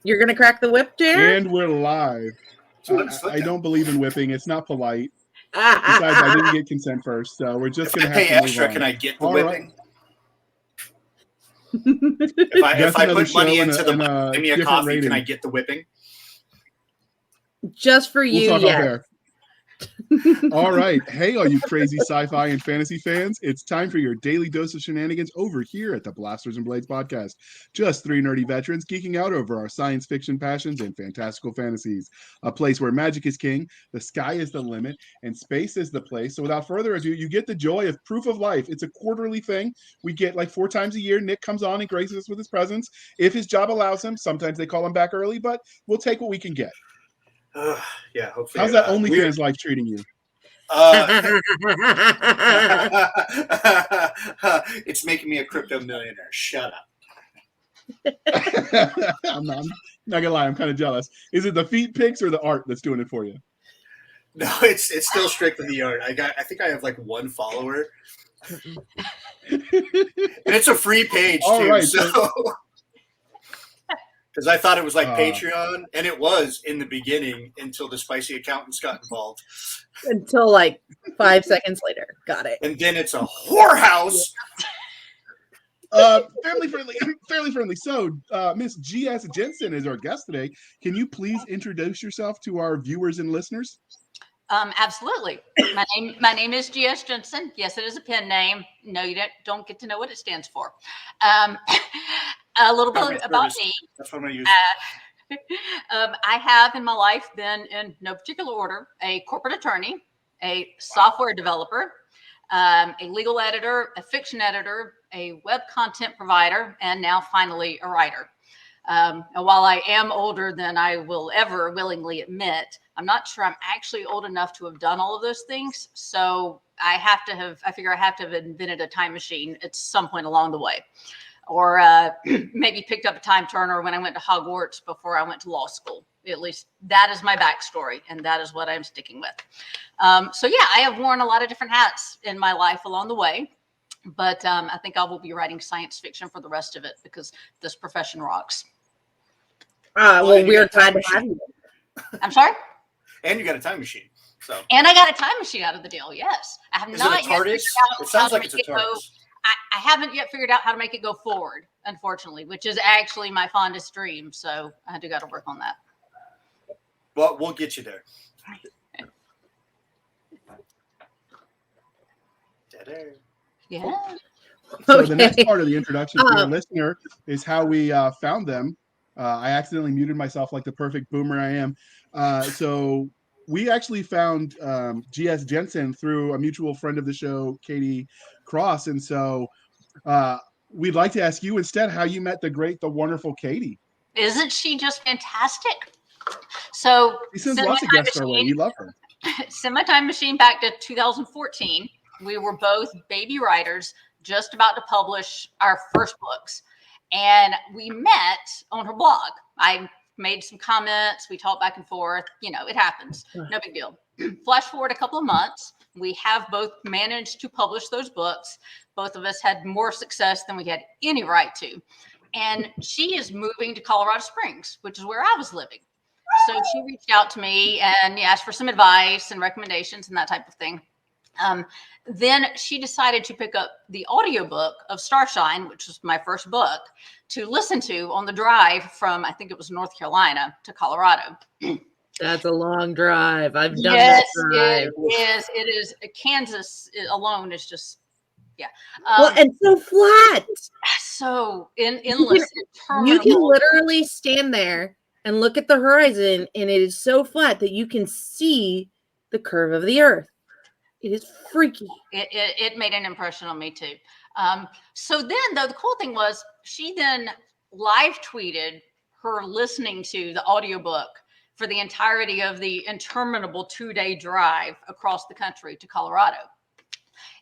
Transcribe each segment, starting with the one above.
You're going to crack the whip, Jan? And we're live. I don't believe in whipping. It's not polite. Besides, I didn't get consent first, so we're just going to have to move extra, on. can I get the All whipping? Right. If I put money and into buy me a coffee, rating. Can I get the whipping? Just for you, we'll talk off air. All right. Hey, all you crazy sci-fi and fantasy fans. It's time for your daily dose of shenanigans over here at the Blasters and Blades podcast. Just three nerdy veterans geeking out over our science fiction passions and fantastical fantasies. A place where magic is king, the sky is the limit, and space is the place. So without further ado, you get the joy of Proof of Life. It's a quarterly thing. We get like 4 times a year. Nick comes on and graces us with his presence. If his job allows him, sometimes they call him back early, but we'll take what we can get. Yeah, hopefully. How's that OnlyFans life treating you? It's making me a crypto millionaire. Shut up. I'm not gonna lie, I'm kind of jealous. Is it the feet pics or the art that's doing it for you? No, it's still strictly the art. I think I have like 1 follower. And it's a free page too, right, so because I thought it was like Patreon, and it was in the beginning until the spicy accountants got involved. Until like 5 seconds later. Got it. And then it's a whorehouse. Fairly friendly. So, Miss G.S. Jennsen is our guest today. Can you please introduce yourself to our viewers and listeners? Absolutely. My name is G.S. Jennsen. Yes, it is a pen name. No, you don't get to know what it stands for. A little bit about me. That's what I'm going to use. I have in my life been, in no particular order, a corporate attorney, a software developer, a legal editor, a fiction editor, a web content provider, and now finally a writer. And while I am older than I will ever willingly admit, I'm not sure I'm actually old enough to have done all of those things. So I figure I have to have invented a time machine at some point along the way. Or maybe picked up a time turner when I went to Hogwarts before I went to law school. At least that is my backstory, and that is what I'm sticking with. So yeah, I have worn a lot of different hats in my life along the way, but I think I will be writing science fiction for the rest of it because this profession rocks. Well, we're glad to have you. I'm sorry? And you got a time machine. So. And I got a time machine out of the deal, yes. I have Is not it a TARDIS? It sounds like it's a TARDIS. I haven't yet figured out how to make it go forward, unfortunately, which is actually my fondest dream. So I do got to work on that. Well, we'll get you there. Yeah. So the next part of the introduction to your listener is how we found them. I accidentally muted myself like the perfect boomer I am. So we actually found G.S. Jennsen through a mutual friend of the show, Katie Cross. And so we'd like to ask you instead how you met the wonderful Katie. Isn't she just fantastic? So she sends lots of guests our way. We love her. Send my time machine back to 2014. We were both baby writers just about to publish our first books. And we met on her blog. I made some comments. We talked back and forth. You know, it happens. No big deal. Flash forward a couple of months. We have both managed to publish those books. Both of us had more success than we had any right to. And she is moving to Colorado Springs, which is where I was living. So she reached out to me and asked for some advice and recommendations and that type of thing. Then she decided to pick up the audiobook of Starshine, which was my first book, to listen to on the drive from, I think it was North Carolina to Colorado. That's a long drive. I've done that drive. It is. Kansas alone is just, yeah. Well, and so flat. So endless. You can literally stand there and look at the horizon, and it is so flat that you can see the curve of the earth. It is freaky. It made an impression on me too. So then, though, the cool thing was she then live tweeted her listening to the audiobook for the entirety of the interminable 2-day drive across the country to Colorado.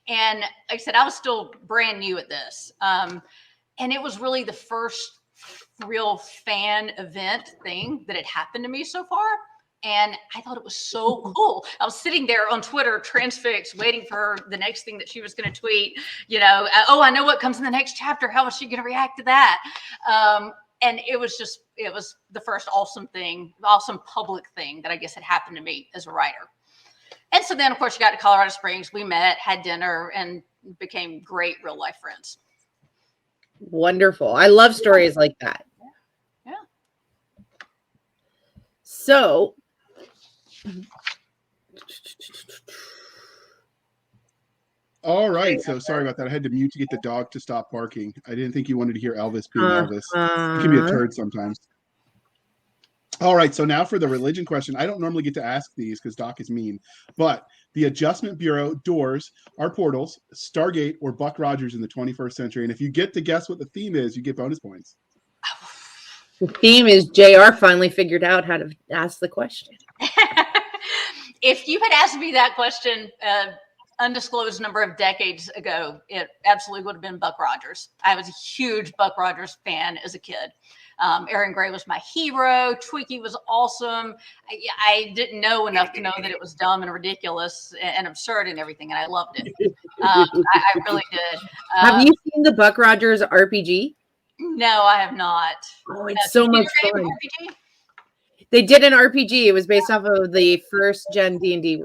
And like I said, I was still brand new at this. And it was really the first real fan event thing that had happened to me so far. And I thought it was so cool. I was sitting there on Twitter, transfixed, waiting for the next thing that she was going to tweet. You know, oh, I know what comes in the next chapter. How is she going to react to that? And it was the first awesome public thing that I guess had happened to me as a writer. And so then, of course, you got to Colorado Springs. We met, had dinner, and became great real life friends. Wonderful. I love stories like that. Yeah. So, all right. So sorry about that. I had to mute to get the dog to stop barking. I didn't think you wanted to hear Elvis being Elvis. He can be a turd sometimes. All right. So now for the religion question. I don't normally get to ask these because Doc is mean, but the Adjustment Bureau, doors, are portals, Stargate, or Buck Rogers in the 21st century. And if you get to guess what the theme is, you get bonus points. The theme is JR finally figured out how to ask the question. If you had asked me that question undisclosed number of decades ago, it absolutely would have been Buck Rogers. I was a huge Buck Rogers fan as a kid. Aaron Gray was my hero. Twiki was awesome. I didn't know enough to know that it was dumb and ridiculous and absurd and everything, and I loved it. I really did. Have you seen the Buck Rogers RPG? No, I have not. Oh, it's so much fun. RPG? They did an RPG. It was based off of the first gen D&D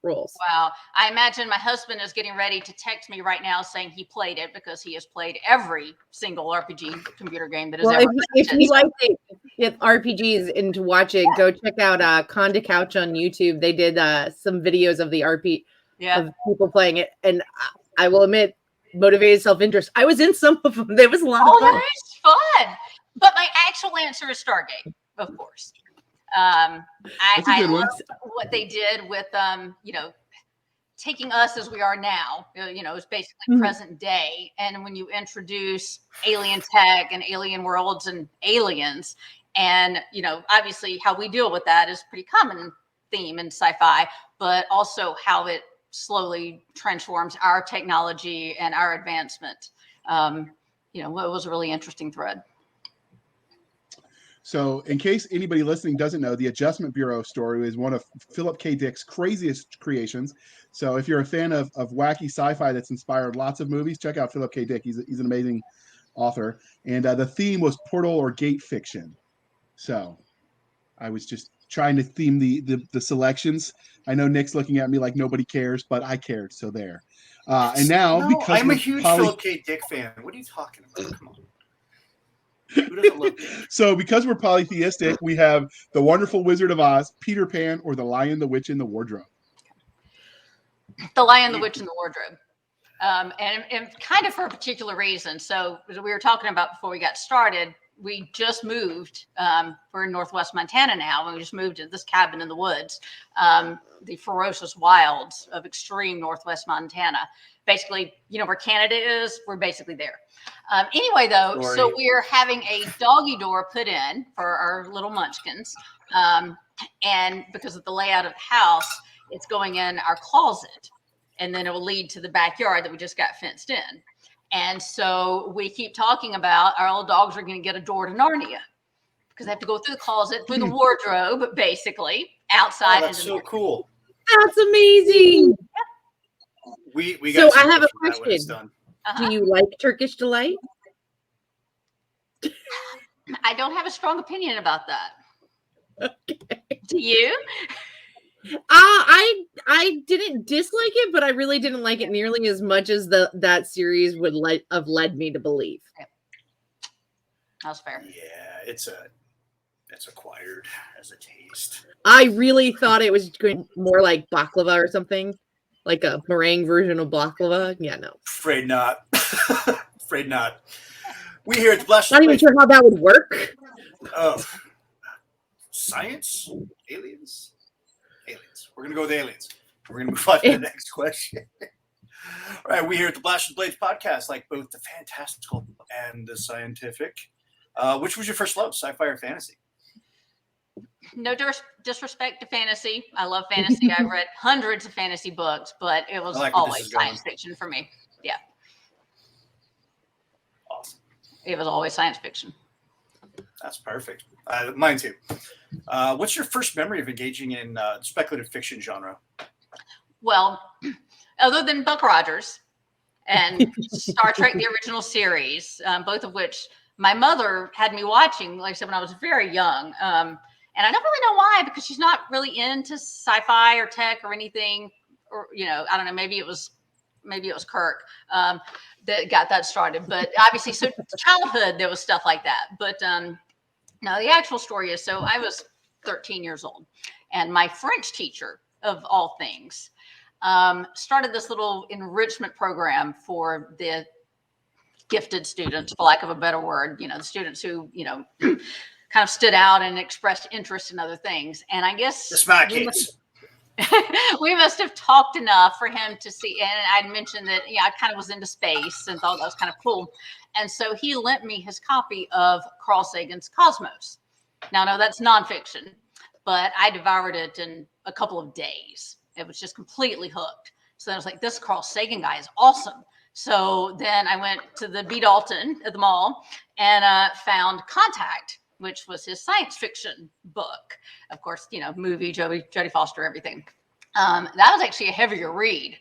rules. Wow. I imagine my husband is getting ready to text me right now saying he played it because he has played every single RPG computer game that has ever if you like RPGs and to watch it, go check out Con to Couch on YouTube. They did some videos of the RP of people playing it, and I will admit, motivated self-interest. I was in some of them. There was a lot of fun. That is fun. But my actual answer is Stargate, of course. I love what they did with taking us as we are now. It's basically present day. And when you introduce alien tech and alien worlds and aliens, and obviously how we deal with that is pretty common theme in sci-fi, but also how it slowly transforms our technology and our advancement. It was a really interesting thread. So in case anybody listening doesn't know, the Adjustment Bureau story is one of Philip K. Dick's craziest creations. So if you're a fan of wacky sci-fi that's inspired lots of movies, check out Philip K. Dick. He's an amazing author. And the theme was portal or gate fiction. So I was just trying to theme the selections. I know Nick's looking at me like nobody cares, but I cared. So there. And now, because I'm a huge Philip K. Dick fan. What are you talking about? Come on. Who doesn't love that? So because we're polytheistic, we have the Wonderful Wizard of Oz, Peter Pan, or the Lion, the Witch, and the Wardrobe. The Lion, the Witch, and the Wardrobe. And kind of for a particular reason. So as we were talking about before we got started, we just moved. We're in Northwest Montana now, and we just moved to this cabin in the woods. The ferocious wilds of extreme Northwest Montana. Basically, where Canada is, we're basically there. Anyway, though, so we're having a doggy door put in for our little munchkins. And because of the layout of the house, it's going in our closet. And then it will lead to the backyard that we just got fenced in. And so we keep talking about our little dogs are going to get a door to Narnia because they have to go through the closet, through the wardrobe, basically, outside. Oh, that's so cool. That's amazing. We so got I have a question. Do you like Turkish Delight? I don't have a strong opinion about that. Okay. Do you? I didn't dislike it, but I really didn't like it nearly as much as that series would have led me to believe. That's fair. Yeah, it's acquired as a taste. I really thought it was going more like baklava or something, like a meringue version of baklava. Yeah, no. Afraid not. Afraid not. We here at the Blast. Not even sure how that would work. Oh, science, aliens. We're going to go with aliens. We're going to move on to the next question. All right, we here at the Blast Blades podcast like both the fantastical and the scientific. Which was your first love, sci-fi or fantasy? No disrespect to fantasy. I love fantasy. I've read hundreds of fantasy books, but it was always science fiction for me. Yeah. Awesome. It was always science fiction. That's perfect. Mine too. What's your first memory of engaging in speculative fiction genre? Well, other than Buck Rogers and Star Trek, the original series, both of which my mother had me watching, like I said, when I was very young. And I don't really know why, because she's not really into sci-fi or tech or anything, or, I don't know, maybe it was Kirk that got that started. But obviously, so childhood, there was stuff like that. But no, the actual story is, so I was 13 years old, and my French teacher, of all things, started this little enrichment program for the gifted students, for lack of a better word, the students who, kind of stood out and expressed interest in other things. And I guess the smart kids. We must have talked enough for him to see. And I'd mentioned that, I kind of was into space and thought that was kind of cool. And so he lent me his copy of Carl Sagan's Cosmos. Now, no, that's nonfiction, but I devoured it in a couple of days. It was just completely hooked. So then I was like, this Carl Sagan guy is awesome. So then I went to the B. Dalton at the mall and found Contact, which was his science fiction book. Of course, movie, Jodie Foster, everything. That was actually a heavier read,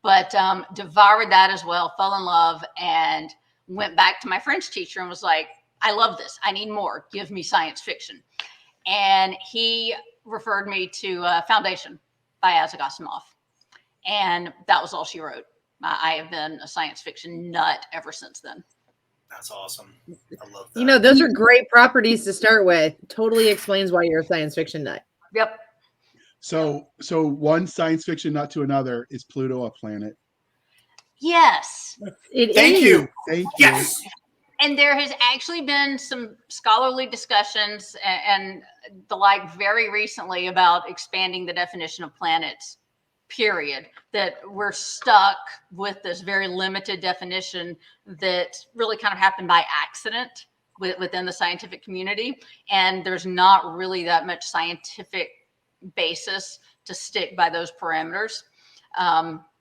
but devoured that as well, fell in love, and went back to my French teacher and was like, I love this. I need more. Give me science fiction. And he referred me to Foundation by Isaac Asimov. And that was all she wrote. I have been a science fiction nut ever since then. That's awesome. I love that. Those are great properties to start with. Totally explains why you're a science fiction nut. Yep. So one science fiction nut to another, is Pluto a planet? Yes. Thank you. Thank you. Yes. And there has actually been some scholarly discussions and the like very recently about expanding the definition of planets, period, that we're stuck with this very limited definition that really kind of happened by accident within the scientific community. And there's not really that much scientific basis to stick by those parameters.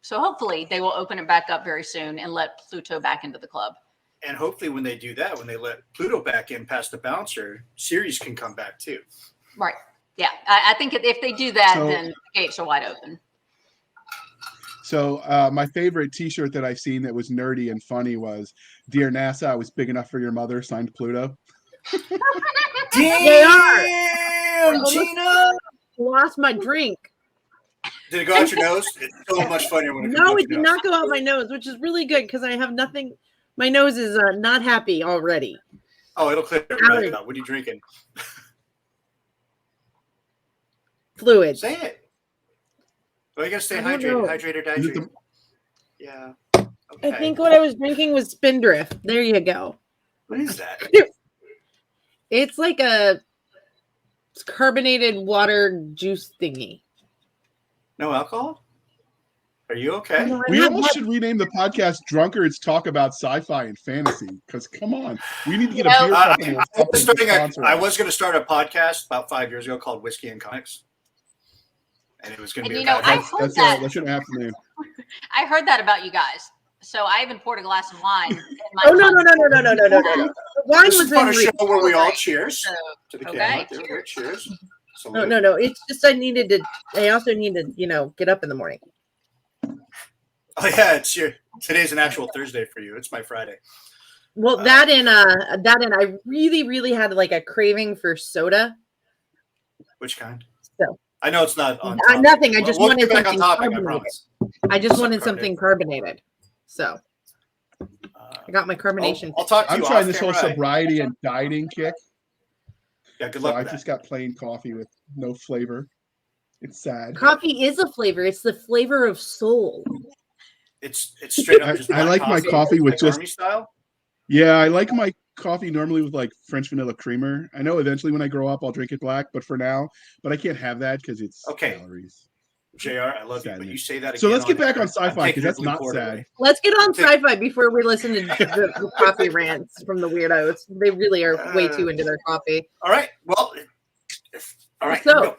So hopefully they will open it back up very soon and let Pluto back into the club. And hopefully when they do that, when they let Pluto back in past the bouncer, Ceres can come back too. Right. Yeah. I think if they do that, then the gates are wide open. So my favorite T-shirt that I've seen that was nerdy and funny was, "Dear NASA, I was big enough for your mother," signed Pluto. Damn, Gina! Lost my drink. Did it go out your nose? It's so much funnier when it goes out No, it your did nose. not go out my nose, which is really good because I have nothing. My nose is not happy already. Oh, it'll clear right out. What are you drinking? Fluid. Say it. Oh, you gotta stay I don't know. hydrated. Yeah. Okay. I think what I was drinking was Spindrift. There you go. What is that? It's like a carbonated water juice thingy. No alcohol? Are you okay? No, We almost should rename the podcast "Drunkards Talk About Sci-Fi and Fantasy," because come on, we need to get a beer company or something to sponsor I us. was going to start a podcast about 5 years ago called Whiskey and Comics, and it was going to be about I've heard that. That shouldn't have to name. I heard that about you guys. So I even poured a glass of wine. In my Oh no. The wine This was is on a in show where we all cheers So, to the okay. camera. There we go. Cheers. No. It's just I also need to, get up in the morning. Oh yeah, today's an actual Thursday for you. It's my Friday. Well, that and I really, really had like a craving for soda. Which kind? So I know it's not on nothing. I just we'll wanted get back on something topic, I carbonated. promise. I just wanted something carbonated. So I got my carbonation. I'll talk to you. I'm trying this off whole camera. sobriety and dieting kick. Yeah, good So luck I with just that. got plain coffee with no flavor. It's sad. Coffee is a flavor. It's the flavor of soul. It's straight up. Just I like my coffee with like just army style. Yeah, I like my coffee normally with like French vanilla creamer. I know eventually when I grow up I'll drink it black, but for now, I can't have that because it's calories. JR, I love you, but you say that again. So let's get back air. on sci-fi because that's not sad. Let's get on sci-fi before we listen to the coffee rants from the weirdos. They really are way too into their coffee. All right. Well, all right. So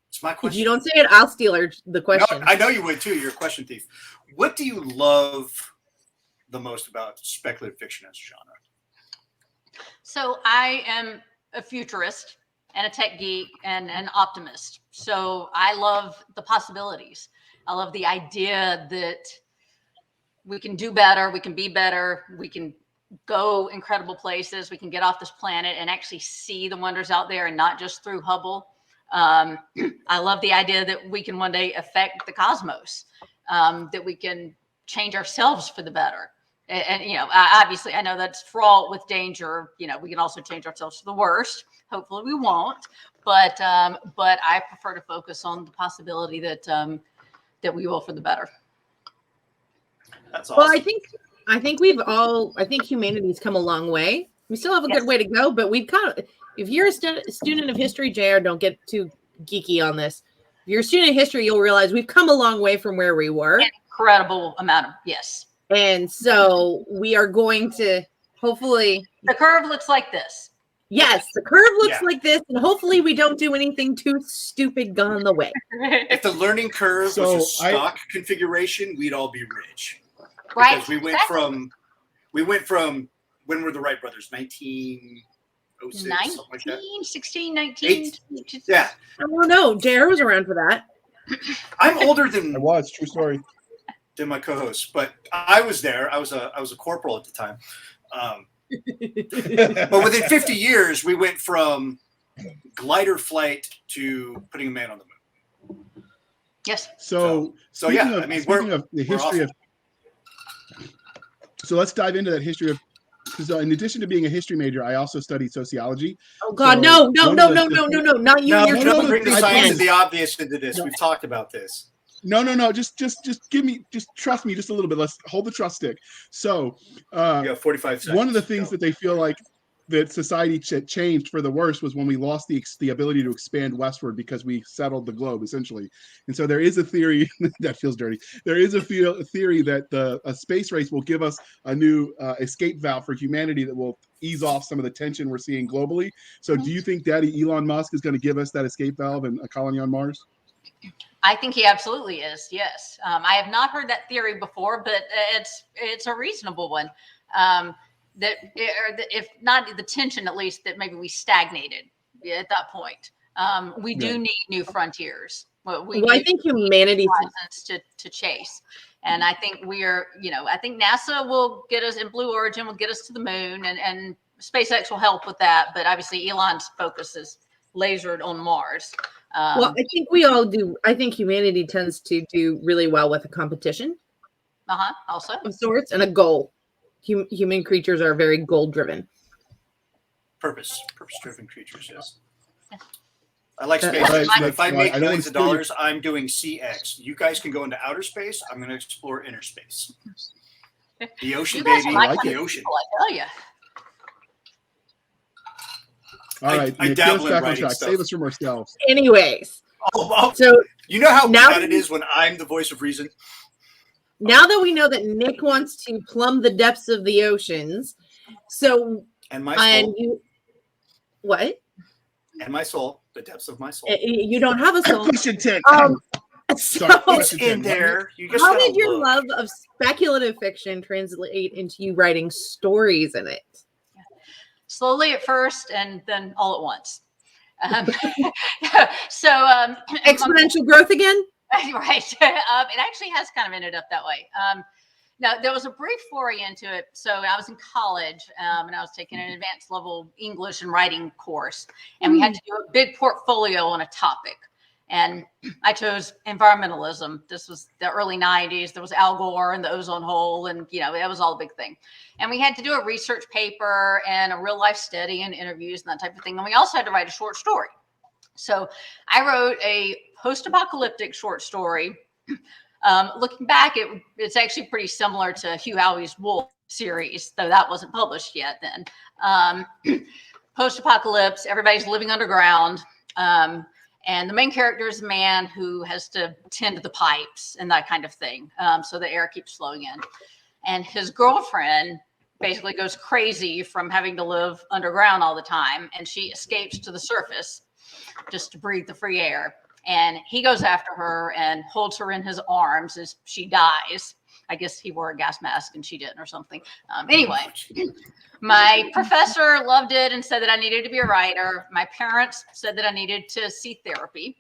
it's my question. If you don't say it, I'll steal the question. No, I know you would too. You're a question thief. What do you love the most about speculative fiction as a genre? So I am a futurist and a tech geek and an optimist. So I love the possibilities. I love the idea that we can do better, we can be better, we can go incredible places. We can get off this planet and actually see the wonders out there, and not just through Hubble. I love the idea that we can one day affect the cosmos, that we can change ourselves for the better. And obviously, I know that's fraught with danger. We can also change ourselves for the worst. Hopefully, we won't. But I prefer to focus on the possibility that we will for the better. That's awesome. Well, I think humanity's come a long way. We still have a good way to go, but we've if you're a student of history, JR, don't get too geeky on this. If you're a student of history, you'll realize we've come a long way from where we were. An incredible amount of, yes. And so we are going to hopefully. The curve looks like this. Yes, the curve looks like this, and hopefully we don't do anything too stupid on the way. If the learning curve was a stock configuration, we'd all be rich. Right. Because we went from when were the Wright brothers? 1906, 19, something like that. 16, 19. Yeah. I don't know. JR was around for that. I'm older than I was, true story. Than my co-host, but I was there. I was a corporal at the time. But within 50 years, we went from glider flight to putting a man on the moon. Yes. So yeah, I mean, speaking of the history of. So let's dive into that history of. Because in addition to being a history major, I also studied sociology. Oh God, no, not you. No, don't bring the science and the obvious into this. We've talked about this. No. Just trust me just a little bit. Let's hold the trust stick. So, 45 seconds. One of the things that they feel like that society changed for the worse was when we lost the ability to expand westward because we settled the globe essentially. And so there is a theory that feels dirty. There is a theory that a space race will give us a new escape valve for humanity that will ease off some of the tension we're seeing globally. So do you think Daddy Elon Musk is going to give us that escape valve and a colony on Mars? I think he absolutely is. Yes. I have not heard that theory before, but it's a reasonable one. That if not the tension, at least that maybe we stagnated at that point. We do need new frontiers. I think humanity to chase. And I think I think NASA will get us, in Blue Origin will get us to the moon, and SpaceX will help with that. But obviously Elon's focus is lasered on Mars. Well, I think we all do. I think humanity tends to do really well with a competition. Also. Of sorts, and a goal. Human creatures are very goal-driven. Purpose-driven creatures, yes. I like space. If I make millions of dollars, I'm doing CX. You guys can go into outer space. I'm going to explore inner space. The ocean, baby. The ocean. I tell you. All right, I dabble in writing stuff. Save us from ourselves. Anyways. So you know how bad it is when I'm the voice of reason? Now that we know that Nick wants to plumb the depths of the oceans, and my soul. What? And my soul, the depths of my soul. You don't have a soul. It's in there. How did your love of speculative fiction translate into you writing stories in it? Slowly at first, and then all at once. Exponential growth again. Right. It actually has kind of ended up that way. Now, there was a brief foray into it. So I was in college and I was taking an advanced level English and writing course. And we had to do a big portfolio on a topic. And I chose environmentalism. This was the early 90s. There was Al Gore and the ozone hole. And, it was all a big thing. And we had to do a research paper and a real life study and interviews and that type of thing. And we also had to write a short story. So I wrote a post-apocalyptic short story. Looking back, it's actually pretty similar to Hugh Howey's Wolf series, though that wasn't published yet then. Post-apocalypse, everybody's living underground. And the main character is a man who has to tend to the pipes and that kind of thing. So the air keeps flowing in. And his girlfriend basically goes crazy from having to live underground all the time. And she escapes to the surface just to breathe the free air. And he goes after her and holds her in his arms as she dies. I guess he wore a gas mask and she didn't or something. Anyway, my professor loved it and said that I needed to be a writer. My parents said that I needed to see therapy.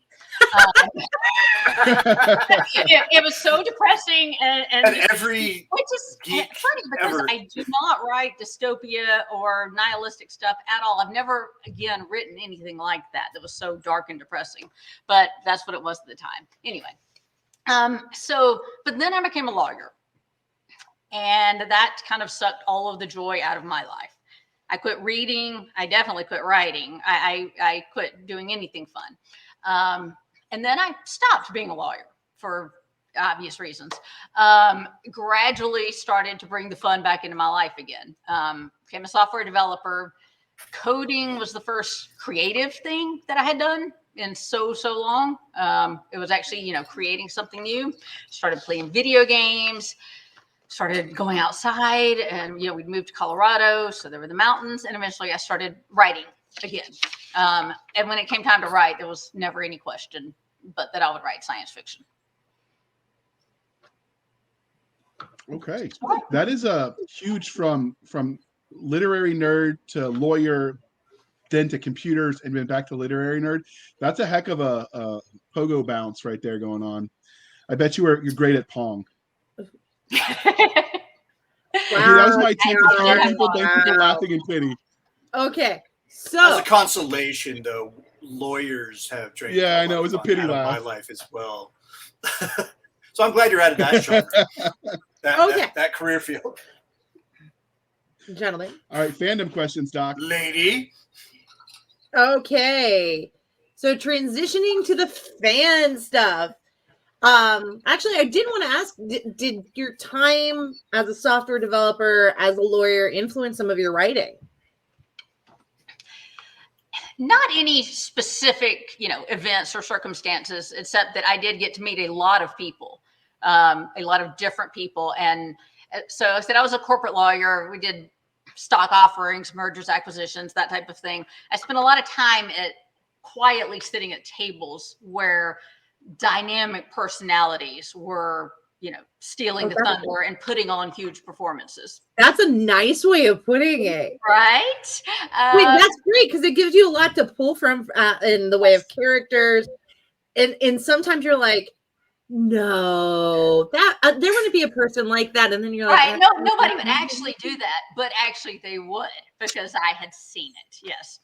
It was so depressing, and every which is funny because ever. I do not write dystopia or nihilistic stuff at all. I've never, again, written anything like that was so dark and depressing, but that's what it was at the time. Anyway, but then I became a lawyer, and that kind of sucked all of the joy out of my life. I quit reading. I definitely quit writing. I quit doing anything fun. And then I stopped being a lawyer for obvious reasons. Gradually started to bring the fun back into my life again. Became a software developer. Coding was the first creative thing that I had done in so long. It was actually, creating something new. Started playing video games. Started going outside, and we'd moved to Colorado, so there were the mountains, and eventually I started writing again. And when it came time to write, there was never any question but that I would write science fiction. Okay, that is a huge from literary nerd to lawyer, then to computers, and then back to literary nerd. That's a heck of a pogo bounce right there going on. I bet you're great at Pong. Wow, that was my attempt to scare people. Thank you for laughing in pity. Okay, so as a consolation, though, lawyers have trained. Yeah, I know, it was a pity laugh. My life as well. So I'm glad you're out of that genre. That career field. Gentlemen. All right, fandom questions, Doc. Lady. Okay, so transitioning to the fan stuff. Actually, I did want to ask, did your time as a software developer, as a lawyer, influence some of your writing? Not any specific, events or circumstances, except that I did get to meet a lot of people, a lot of different people. And so I said I was a corporate lawyer. We did stock offerings, mergers, acquisitions, that type of thing. I spent a lot of time quietly sitting at tables where dynamic personalities were, stealing the thunder and putting on huge performances. That's a nice way of putting it. Right? Wait, that's great because it gives you a lot to pull from in the way of characters. And sometimes you're like, no, that there wouldn't be a person like that. And then you're like, right, no, nobody would actually do that, but actually they would because I had seen it. Yes.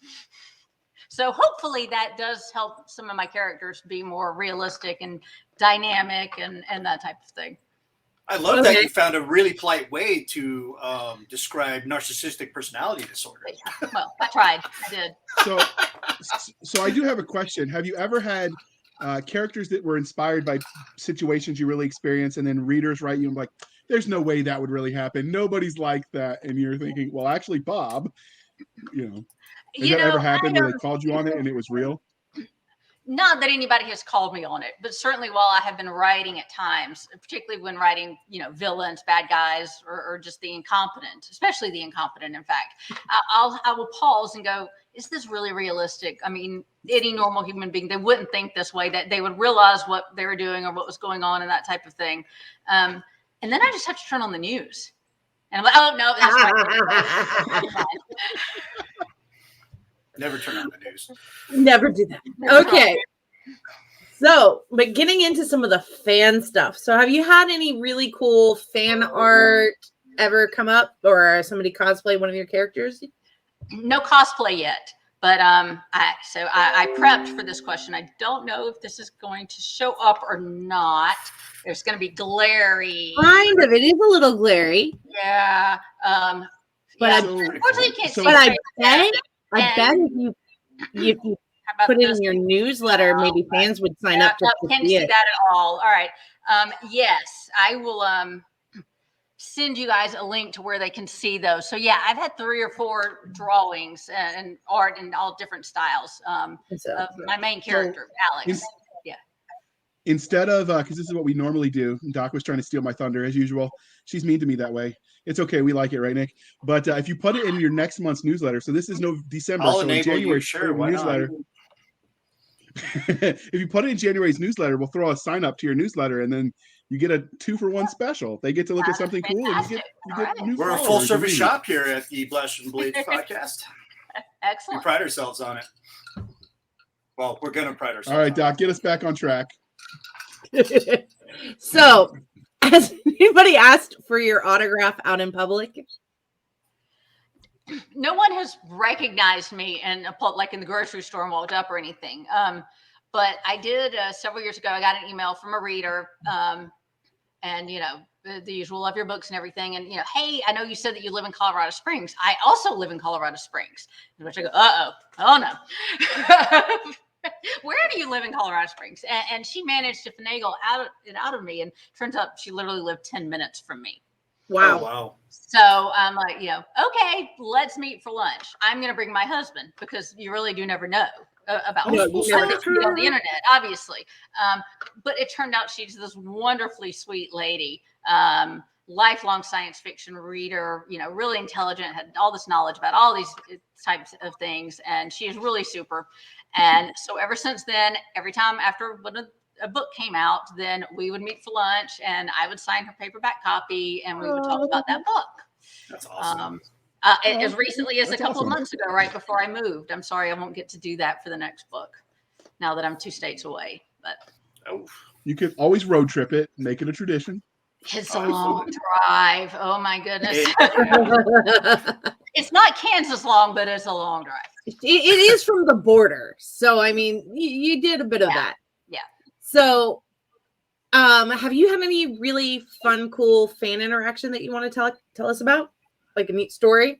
So hopefully that does help some of my characters be more realistic and dynamic and that type of thing. I love that you found a really polite way to describe narcissistic personality disorder. Well, I tried. I did. So I do have a question. Have you ever had characters that were inspired by situations you really experienced, and then readers write you and like, there's no way that would really happen. Nobody's like that. And you're thinking, well, actually, Bob, has that ever happened where they called you on it and it was real? Not that anybody has called me on it, but certainly while I have been writing at times, particularly when writing, villains, bad guys, or just the incompetent, especially the incompetent, in fact, I will pause and go, is this really realistic? I mean, any normal human being, they wouldn't think this way, that they would realize what they were doing or what was going on and that type of thing. And then I just have to turn on the news. And I'm like, oh, no, that's right. Never turn on the news. Never do that. Okay. So, but getting into some of the fan stuff. So have you had any really cool fan art ever come up, or somebody cosplay one of your characters? No cosplay yet, but I prepped for this question. I don't know if this is going to show up or not. It's going to be glary. Kind of. It is a little glary. Yeah. But unfortunately, you can't see it. I bet if you put it in your newsletter, maybe fans would sign up to can't see see it. that at all. All right. Yes, I will send you guys a link to where they can see those. So yeah, I've had 3 or 4 drawings and art in all different styles of my main character, Alex. Instead of, because this is what we normally do, Doc was trying to steal my thunder as usual. She's mean to me that way. It's okay. We like it, right, Nick? But if you put it in your next month's newsletter, so this is December, I'll so in enable January, you, sure, why newsletter. If you put it in January's newsletter, we'll throw a sign up to your newsletter, and then you get a 2-for-1 special. They get to look at something cool, and you get new We're a full-service shop here at the Blast and Blades podcast. Excellent. We pride ourselves on it. Well, we're going to pride ourselves. All right, Doc, get us back on track. So, has anybody asked for your autograph out in public? No one has recognized me in like in the grocery store and walked up or anything. But I did several years ago. I got an email from a reader, and the usual, love your books and everything. And hey, I know you said that you live in Colorado Springs. I also live in Colorado Springs. Which I go, oh no. Where do you live in Colorado Springs? And she managed to finagle out of me, and turns out she literally lived 10 minutes from me. Wow. Oh, wow. So I'm like, okay, let's meet for lunch. I'm going to bring my husband because you really do never know about No, people you never on the internet, obviously. But it turned out she's this wonderfully sweet lady, lifelong science fiction reader, really intelligent, had all this knowledge about all these types of things. And she is really super. And so ever since then, every time after a book came out, then we would meet for lunch and I would sign her paperback copy and we would talk about that book. That's awesome. As recently as a couple of months ago, right before I moved. I'm sorry, I won't get to do that for the next book now that I'm 2 states away. But you could always road trip it, make it a tradition. It's a long drive. Oh my goodness. It's not Kansas long, but it's a long drive. It is from the border. So, I mean, you did a bit of that. Yeah. So, have you had any really fun, cool fan interaction that you want to tell us about? Like a neat story?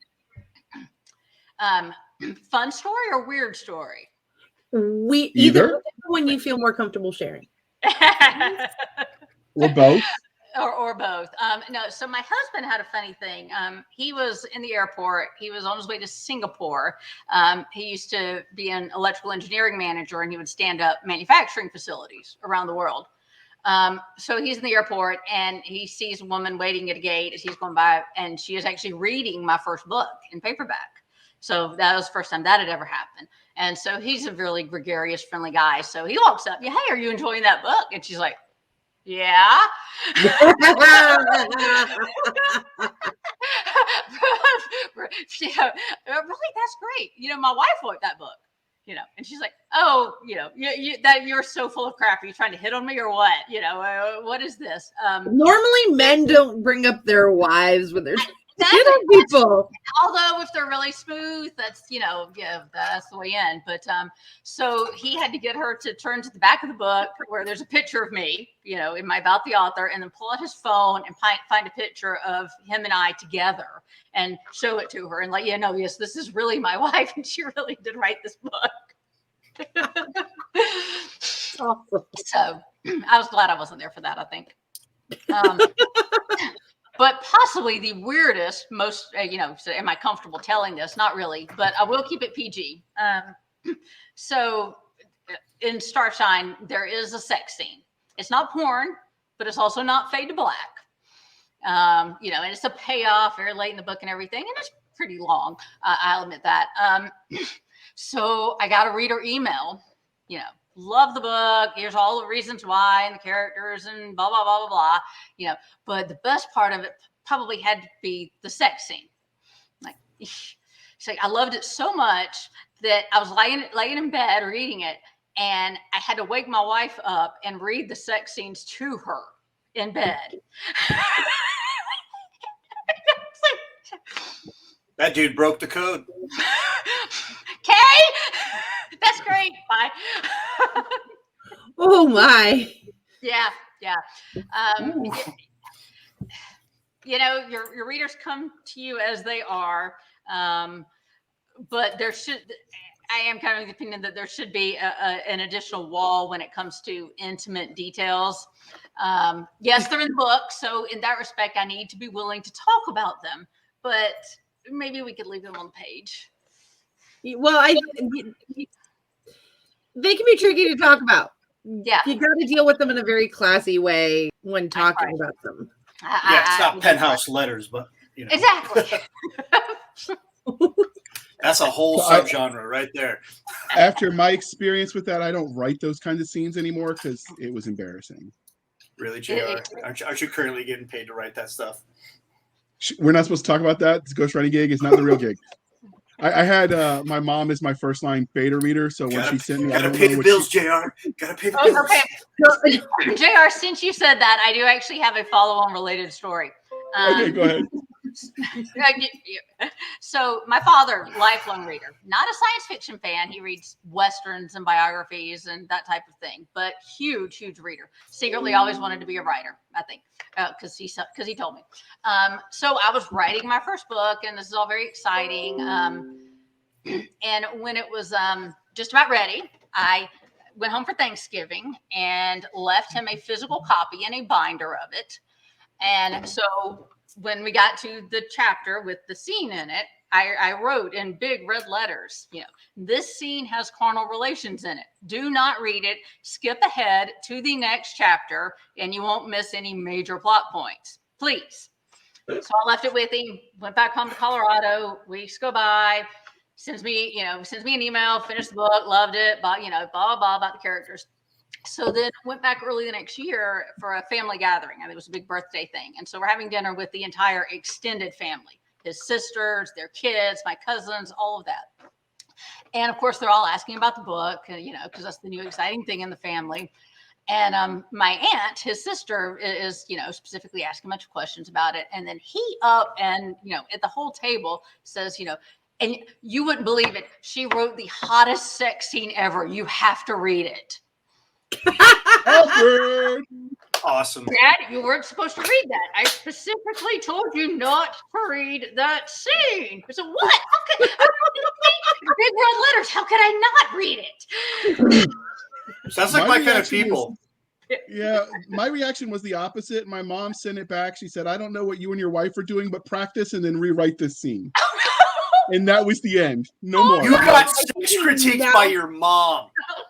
Fun story or weird story? Either when you feel more comfortable sharing. Or both. Or both. No, so my husband had a funny thing. He was in the airport. He was on his way to Singapore. He used to be an electrical engineering manager, and he would stand up manufacturing facilities around the world. So he's in the airport, and he sees a woman waiting at a gate as he's going by, and she is actually reading my first book in paperback. So that was the first time that had ever happened. And so he's a really gregarious, friendly guy. So he walks up, hey, are you enjoying that book? And she's like, yeah. Really, that's great. My wife wrote that book. And she's like, oh, that you're so full of crap. Are you trying to hit on me or what? What is this? Normally, men don't bring up their wives when they're people. Although if they're really smooth, that's that's the way in. But so he had to get her to turn to the back of the book where there's a picture of me, in my About the Author, and then pull out his phone and find a picture of him and I together and show it to her and like, yes, this is really my wife, and she really did write this book. Awesome. So I was glad I wasn't there for that, I think. But possibly the weirdest, most, so am I comfortable telling this? Not really, but I will keep it PG. So in Starshine, there is a sex scene. It's not porn, but it's also not fade to black. And it's a payoff very late in the book and everything. And it's pretty long. I'll admit that. So I got a reader email, love the book. Here's all the reasons why and the characters and blah, blah, blah, blah, blah. But the best part of it probably had to be the sex scene. Like, so I loved it so much that I was laying in bed reading it, and I had to wake my wife up and read the sex scenes to her in bed. That dude broke the code. Okay, that's great. Bye. Oh my. Yeah. Your readers come to you as they are, but I am kind of the opinion that there should be an additional wall when it comes to intimate details. Yes, they're in the book, so in that respect, I need to be willing to talk about them, but maybe we could leave them on the page. Well, they can be tricky to talk about. Yeah. You got to deal with them in a very classy way when talking about them. It's not penthouse letters, but Exactly. That's a whole subgenre right there. After my experience with that, I don't write those kinds of scenes anymore because it was embarrassing. Really, JR? Aren't you currently getting paid to write that stuff? We're not supposed to talk about that. It's a ghostwriting gig. It's not the real gig. I had my mom is my first line beta reader, so when she sent me, I gotta don't pay know the what bills, JR. Gotta pay the bills. Okay. JR, since you said that, I do actually have a follow-on related story. Okay, go ahead. So my father, lifelong reader, not a science fiction fan. He reads Westerns and biographies and that type of thing, but huge reader. Secretly always wanted to be a writer, I think, because he told me. So I was writing my first book, and this is all very exciting. And when it was just about ready, I went home for Thanksgiving and left him a physical copy and a binder of it. And so when we got to the chapter with the scene in it, I wrote in big red letters, this scene has carnal relations in it. Do not read it. Skip ahead to the next chapter, and you won't miss any major plot points. Please. So I left it with him, went back home to Colorado. Weeks go by, sends me an email, finished the book, loved it, but, blah, blah, about the characters. So then went back early the next year for a family gathering. I mean, it was a big birthday thing. And so we're having dinner with the entire extended family, his sisters, their kids, my cousins, all of that. And of course, they're all asking about the book, because that's the new exciting thing in the family. And my aunt, his sister, is, specifically asking a bunch of questions about it. And then he up and, at the whole table says, and you wouldn't believe it, she wrote the hottest sex scene ever. You have to read it. Awkward. Awesome. Dad, you weren't supposed to read that. I specifically told you not to read that scene. I said, what? How could big red letters? How could I not read it? Sounds like my kind of people. Yeah, my reaction was the opposite. My mom sent it back. She said, I don't know what you and your wife are doing, but practice and then rewrite this scene. And that was the end. No more. You got sex critiqued by your mom.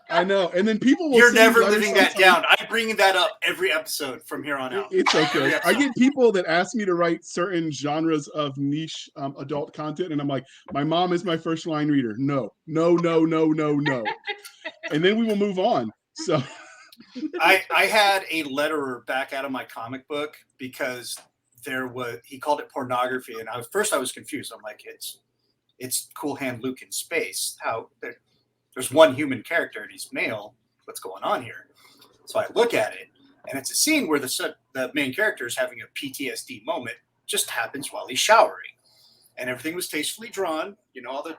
I know. And then people will You're send never letters living that sometimes. down. I'm bringing that up every episode from here on out. It's okay. I get people that ask me to write certain genres of niche adult content, and I'm like, my mom is my first line reader. No. And then we will move on. So I had a letterer back out of my comic book because he called it pornography, and I was confused. I'm like, it's Cool Hand Luke in space. How there's one human character and he's male. What's going on here? So I look at it, and it's a scene where the main character is having a PTSD moment. Just happens while he's showering, and everything was tastefully drawn. All the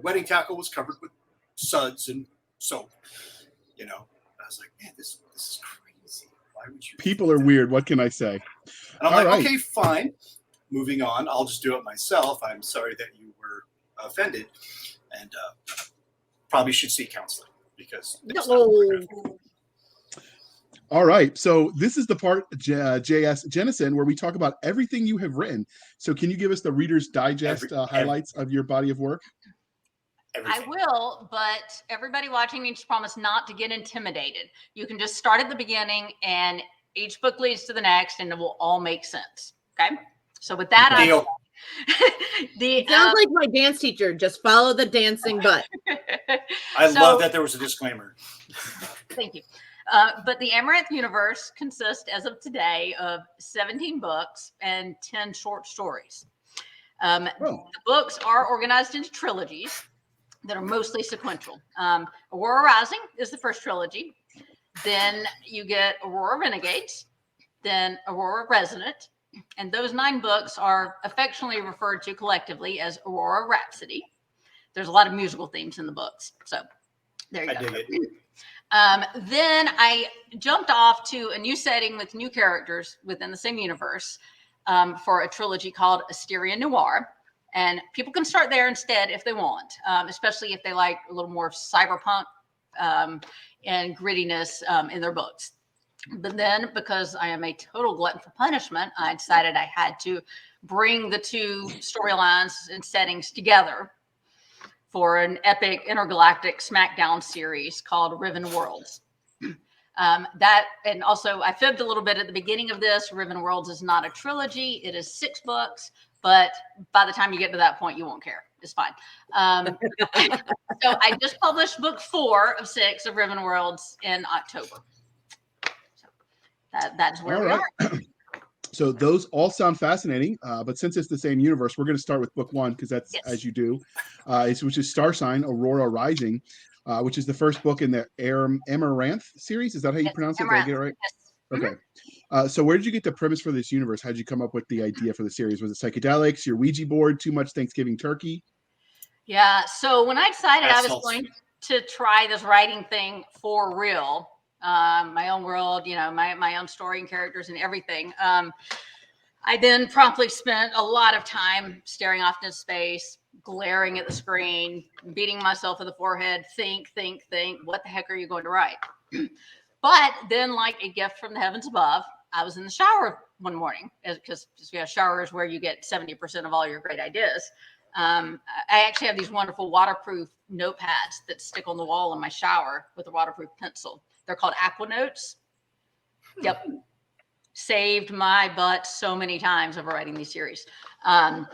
wedding tackle was covered with suds and soap. I was like, man, this is crazy. Why would you? People are weird. What can I say? And I'm like, okay, fine. Moving on. I'll just do it myself. I'm sorry that you were offended, and probably should seek counseling because it's not good. All right. So this is the part, Jennsen, where we talk about everything you have written. So can you give us the Reader's Digest highlights of your body of work? Everything. I will, but everybody watching needs to promise not to get intimidated. You can just start at the beginning, and each book leads to the next, and it will all make sense. Okay? So with that, it sounds like my dance teacher. Just follow the dancing butt. I love that there was a disclaimer. Thank you. But the Amaranth universe consists, as of today, of 17 books and 10 short stories. The books are organized into trilogies that are mostly sequential. Aurora Rising is the first trilogy. Then you get Aurora Renegades, then Aurora Resonant, and those 9 books are affectionately referred to collectively as Aurora Rhapsody. There's a lot of musical themes in the books, so there you go. I dig it. Then I jumped off to a new setting with new characters within the same universe for a trilogy called Asteria Noir. And people can start there instead if they want, especially if they like a little more cyberpunk and grittiness in their books. But then, because I am a total glutton for punishment, I decided I had to bring the two storylines and settings together for an epic intergalactic SmackDown series called Riven Worlds. And also I fibbed a little bit at the beginning of this. Riven Worlds is not a trilogy. It is 6 books, but by the time you get to that point, you won't care. It's fine. So I just published book 4 of 6 of Riven Worlds in October. So that's where we are. So those all sound fascinating, but since it's the same universe, we're going to start with book 1 because that's as you do, which is Star Sign Aurora Rising, which is the first book in the Amaranth series. Is that how you pronounce it? Did I get it right? Yes. Okay. So where did you get the premise for this universe? How did you come up with the idea for the series? Was it psychedelics, your Ouija board, too much Thanksgiving turkey? Yeah. So when I decided I was going to try this writing thing for real, my own world, my own story and characters and everything. I then promptly spent a lot of time staring off into space, glaring at the screen, beating myself in the forehead, think, what the heck are you going to write? But then, like a gift from the heavens above, I was in the shower one morning, because shower is where you get 70% of all your great ideas. I actually have these wonderful waterproof notepads that stick on the wall in my shower with a waterproof pencil. They're called Aqua Notes. Yep. Saved my butt so many times over writing these series. I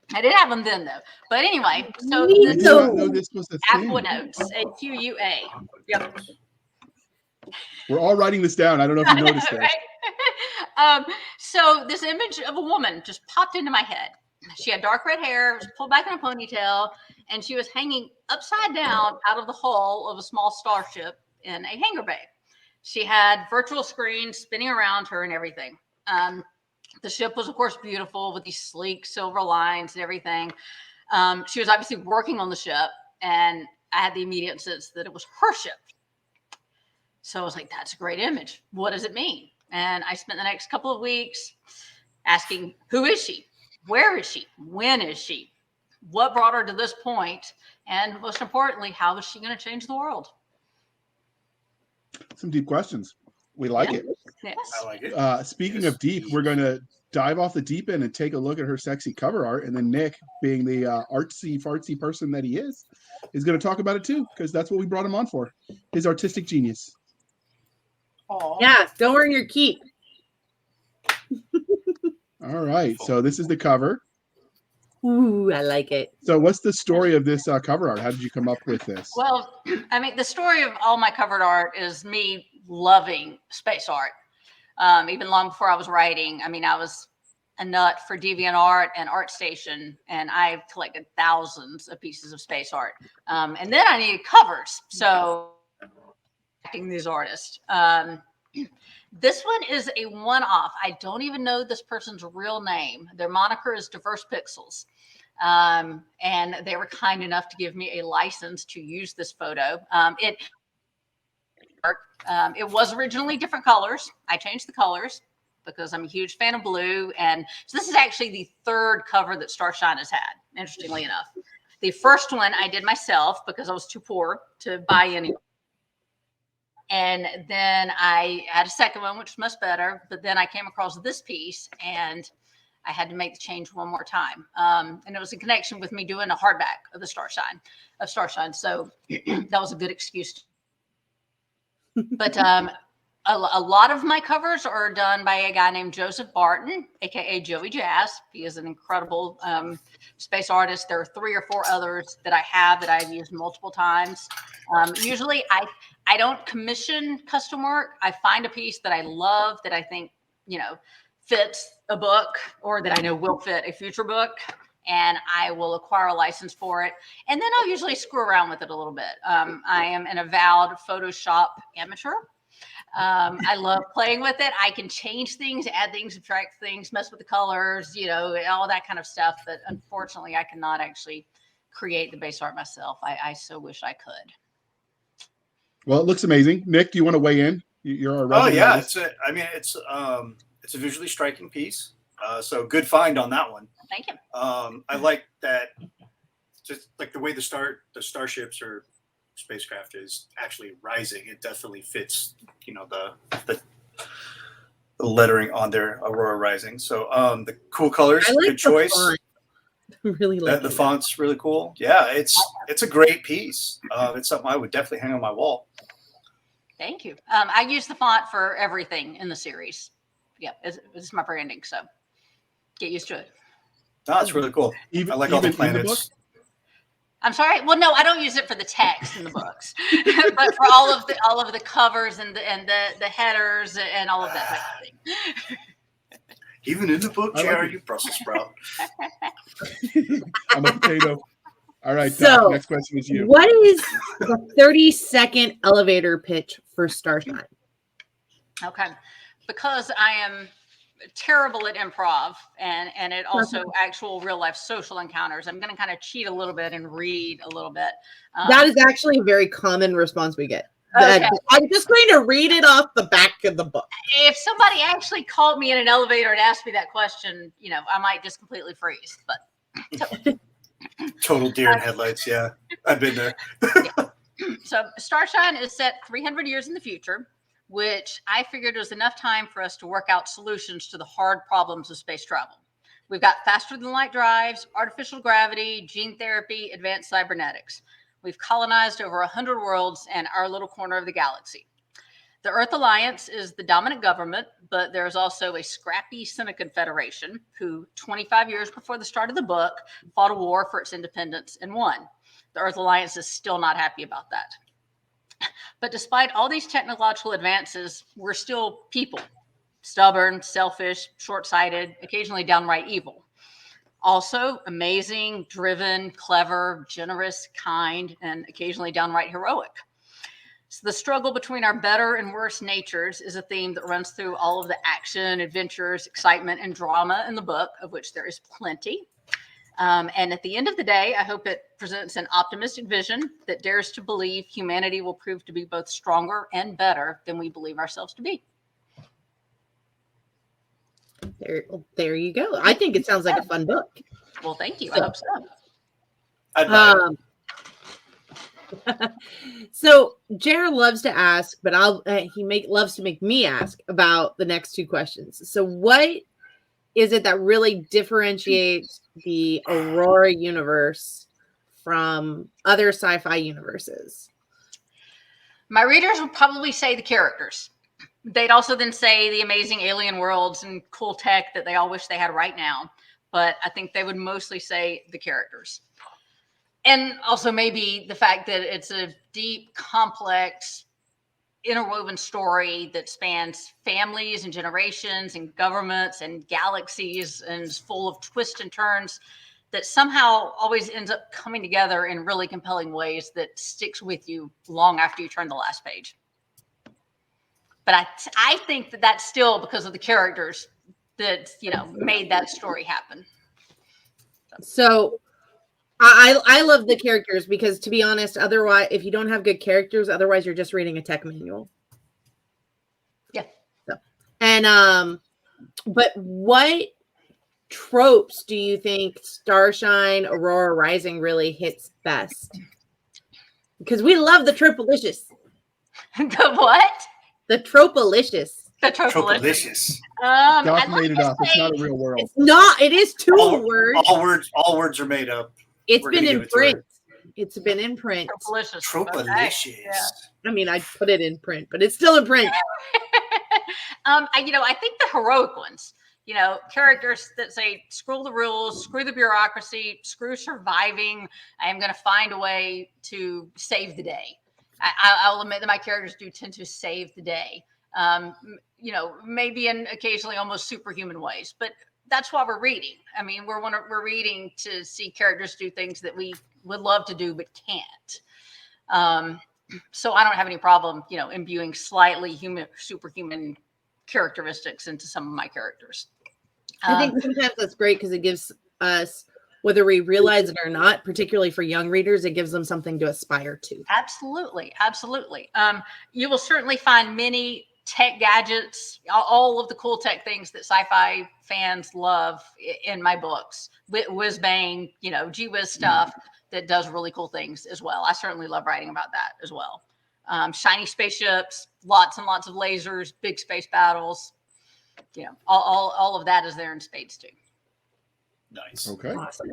didn't have them then, though. But anyway, so I did not know this was a thing. Aqua Notes, AQUA. Yep. We're all writing this down. I don't know if you noticed this. Right? So this image of a woman just popped into my head. She had dark red hair, was pulled back in a ponytail, and she was hanging upside down out of the hull of a small starship in a hangar bay. She had virtual screens spinning around her and everything. The ship was, of course, beautiful with these sleek silver lines and everything. She was obviously working on the ship, and I had the immediate sense that it was her ship. So I was like, that's a great image. What does it mean? And I spent the next couple of weeks asking, who is she? Where is she? When is she? What brought her to this point? And most importantly, how is she going to change the world? Some deep questions. We like it. Yes. I like it. Speaking of deep, we're going to dive off the deep end and take a look at her sexy cover art. And then Nick, being the artsy fartsy person that he is going to talk about it too, because that's what we brought him on for. His artistic genius. Aww. Yeah, don't earn your keep. All right. So this is the cover. Ooh, I like it. So what's the story of this cover art? How did you come up with this? Well, I mean, the story of all my covered art is me loving space art. Even long before I was writing, I mean, I was a nut for DeviantArt and ArtStation, and I've collected thousands of pieces of space art. And then I needed covers. So these artists. This one is a one-off. I don't even know this person's real name. Their moniker is Diverse Pixels. And they were kind enough to give me a license to use this photo. It was originally different colors. I changed the colors because I'm a huge fan of blue. And so this is actually the third cover that Starshine has had, interestingly enough. The first one I did myself because I was too poor to buy any. And then I had a second one, which was much better. But then I came across this piece and I had to make the change one more time. And it was in connection with me doing a hardback of the Starshine. So that was a good excuse. But a lot of my covers are done by a guy named Joseph Barton, aka Joey Jazz. He is an incredible space artist. There are 3 or 4 others that I have that I've used multiple times. Usually I don't commission custom work. I find a piece that I love that I think, fits a book or that I know will fit a future book, and I will acquire a license for it. And then I'll usually screw around with it a little bit. I am an avowed Photoshop amateur. I love playing with it. I can change things, add things, subtract things, mess with the colors, all that kind of stuff. But unfortunately, I cannot actually create the base art myself. I so wish I could. Well, it looks amazing. Nick, do you want to weigh in? You're a yeah, it's a visually striking piece. So good find on that one. Thank you. I like that, just like the way the starships or spacecraft is actually rising. It definitely fits, the lettering on their Aurora Rising. So the cool colors, I like good choice. Font. Really like the font's really cool. Yeah, it's a great piece. It's something I would definitely hang on my wall. Thank you. I use the font for everything in the series. Yeah, it's my branding, so get used to it. No, it's really cool. I like all the planets. I'm sorry. Well, no, I don't use it for the text in the books, but for all of the covers and the headers and all of that type of thing. Even in the book, I JR, like it. you Brussels sprout. I'm a potato. All right, So, Doc, next question is you. What is the 30-second elevator pitch for Starshine? Okay. Because I am terrible at improv and it also actual real life social encounters, I'm going to kind of cheat a little bit and read a little bit. That is actually a very common response we get. Okay. I'm just going to read it off the back of the book. If somebody actually called me in an elevator and asked me that question, I might just completely freeze. But Total deer in headlights. Yeah, I've been there. So Starshine is set 300 years in the future, which I figured was enough time for us to work out solutions to the hard problems of space travel. We've got faster than light drives, artificial gravity, gene therapy, advanced cybernetics. We've colonized over 100 worlds and our little corner of the galaxy. The Earth Alliance is the dominant government, but there's also a scrappy semi-confederation who, 25 years before the start of the book, fought a war for its independence and won. The Earth Alliance is still not happy about that. But despite all these technological advances, we're still people. Stubborn, selfish, short-sighted, occasionally downright evil. Also amazing, driven, clever, generous, kind, and occasionally downright heroic. So the struggle between our better and worse natures is a theme that runs through all of the action, adventures, excitement, and drama in the book, of which there is plenty. And at the end of the day, I hope it presents an optimistic vision that dares to believe humanity will prove to be both stronger and better than we believe ourselves to be. There you go. I think it sounds like a fun book. Well, thank you. I hope so. So Jared loves to ask, but loves to make me ask about the next two questions. So what is it that really differentiates the Aurora universe from other sci-fi universes? My readers would probably say the characters. They'd also then say the amazing alien worlds and cool tech that they all wish they had right now. But I think they would mostly say the characters. And also maybe the fact that it's a deep, complex, interwoven story that spans families and generations and governments and galaxies and is full of twists and turns that somehow always ends up coming together in really compelling ways that sticks with you long after you turn the last page. But I think that that's still because of the characters that, made that story happen. So I love the characters because, to be honest, otherwise, if you don't have good characters, otherwise you're just reading a tech manual. Yeah. So, and but what tropes do you think Starshine, Aurora Rising really hits best? Because we love the tropalicious. The what? The tropalicious. The tropalicious. Doc made it up. It's not a real world. It's not. It is words. All words are made up. It's been in print. It's been in print. Tropalicious. Yeah. I mean, I put it in print, but it's still in print. I think the heroic ones, characters that say, screw the rules, screw the bureaucracy, screw surviving. I am going to find a way to save the day. I'll admit that my characters do tend to save the day. Maybe in occasionally almost superhuman ways, but that's why we're reading. I mean, we're reading to see characters do things that we would love to do but can't. So I don't have any problem, imbuing slightly superhuman characteristics into some of my characters. I think sometimes that's great because it gives us, whether we realize it or not, particularly for young readers, it gives them something to aspire to. Absolutely. You will certainly find many tech gadgets, all of the cool tech things that sci-fi fans love in my books. Whiz bang, gee whiz stuff that does really cool things as well. I certainly love writing about that as well. Shiny spaceships, lots and lots of lasers, big space battles. All of that is there in spades too. Nice. Okay. Awesome.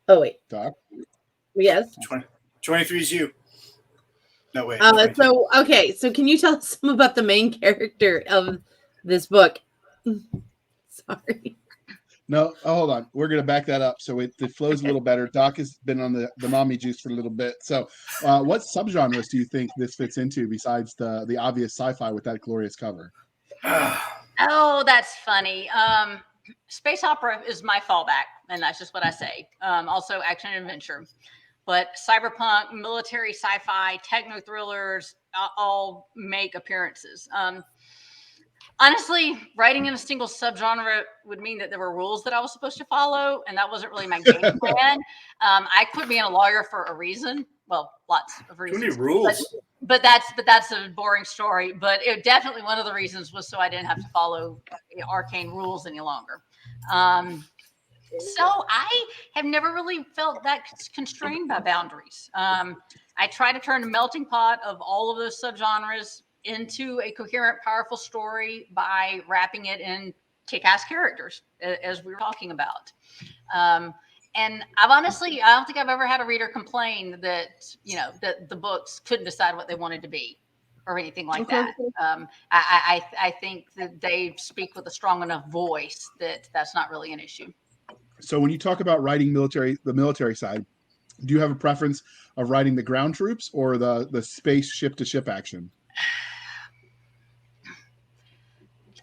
Oh wait. Doc. Yes. 23 is you. No way. So can you tell us some about the main character of this book? Sorry. No, hold on. We're going to back that up so it flows a little better. Doc has been on the mommy juice for a little bit. So what subgenres do you think this fits into besides the obvious sci-fi with that glorious cover? Oh, that's funny. Space opera is my fallback, and that's just what I say. Also, action and adventure. But cyberpunk, military, sci-fi, techno thrillers all make appearances. Honestly, writing in a single subgenre would mean that there were rules that I was supposed to follow, and that wasn't really my game plan. I quit being a lawyer for a reason. Well, lots of reasons. Too many rules. But that's a boring story. But it definitely one of the reasons was so I didn't have to follow arcane rules any longer. So I have never really felt that constrained by boundaries. I try to turn a melting pot of all of those subgenres into a coherent, powerful story by wrapping it in kick-ass characters, as we were talking about. And I don't think I've ever had a reader complain that, that the books couldn't decide what they wanted to be or anything like that. I think that they speak with a strong enough voice that that's not really an issue. So when you talk about writing the military side, do you have a preference of writing the ground troops or the space ship-to-ship action?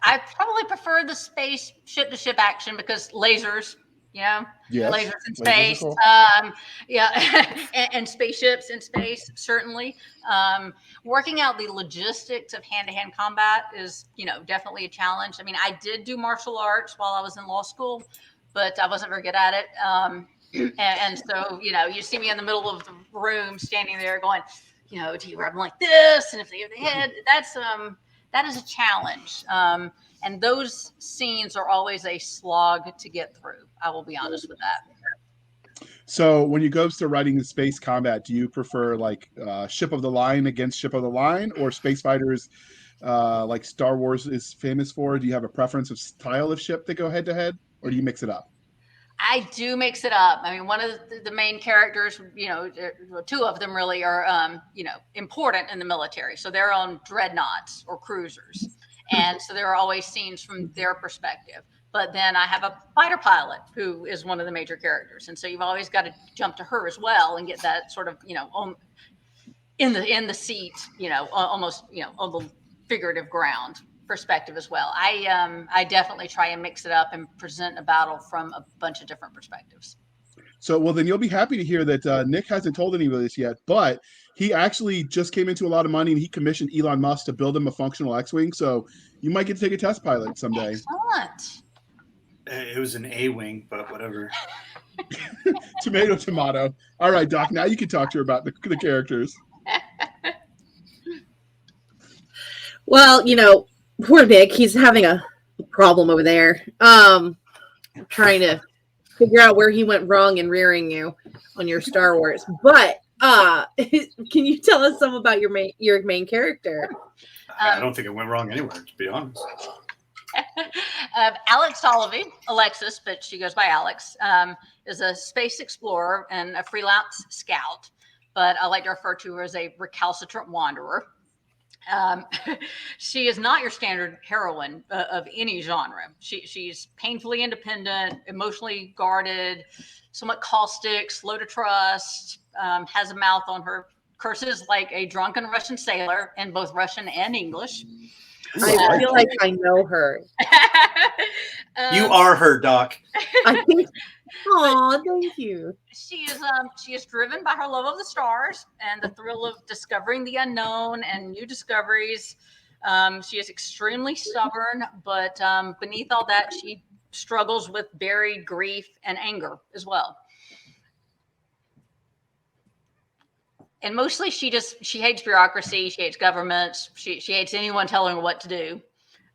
I probably prefer the space ship-to-ship action because lasers, yes, lasers in space, cool. And spaceships in space, certainly. Working out the logistics of hand-to-hand combat is, definitely a challenge. I mean, I did do martial arts while I was in law school, but I wasn't very good at it. And so, you see me in the middle of the room standing there going, do you grab them like this? And if they have the head, that is a challenge. And those scenes are always a slog to get through. I will be honest with that. So when you go to writing the space combat, do you prefer like ship of the line against ship of the line or space fighters like Star Wars is famous for? Do you have a preference of style of ship that go head to head, or do you mix it up? I do mix it up. I mean, one of the main characters, two of them really are, important in the military. So they're on dreadnoughts or cruisers. And so there are always scenes from their perspective. But then I have a fighter pilot who is one of the major characters. And so you've always got to jump to her as well and get that sort of, in the seat, almost, on the figurative ground perspective as well. I definitely try and mix it up and present a battle from a bunch of different perspectives. So, well, then you'll be happy to hear that Nick hasn't told any of this yet, but he actually just came into a lot of money and he commissioned Elon Musk to build him a functional X-Wing. So you might get to take a test pilot someday. Excellent. It was an A-Wing, but whatever. Tomato. All right, Doc, now you can talk to her about the characters. Well, poor Nick, he's having a problem over there. Trying to figure out where he went wrong in rearing you on your Star Wars. But can you tell us some about your main character? I don't think it went wrong anywhere, to be honest. Alex Olive, Alexis, but she goes by Alex, is a space explorer and a freelance scout. But I like to refer to her as a recalcitrant wanderer. She is not your standard heroine of any genre. She's painfully independent, emotionally guarded, somewhat caustic, slow to trust, has a mouth on her, curses like a drunken Russian sailor in both Russian and English. I feel like I know her. You are her, Doc. I think. Oh, thank you. She is driven by her love of the stars and the thrill of discovering the unknown and new discoveries. She is extremely stubborn, but beneath all that, she struggles with buried grief and anger as well. And mostly she hates bureaucracy. She hates governments. She hates anyone telling her what to do.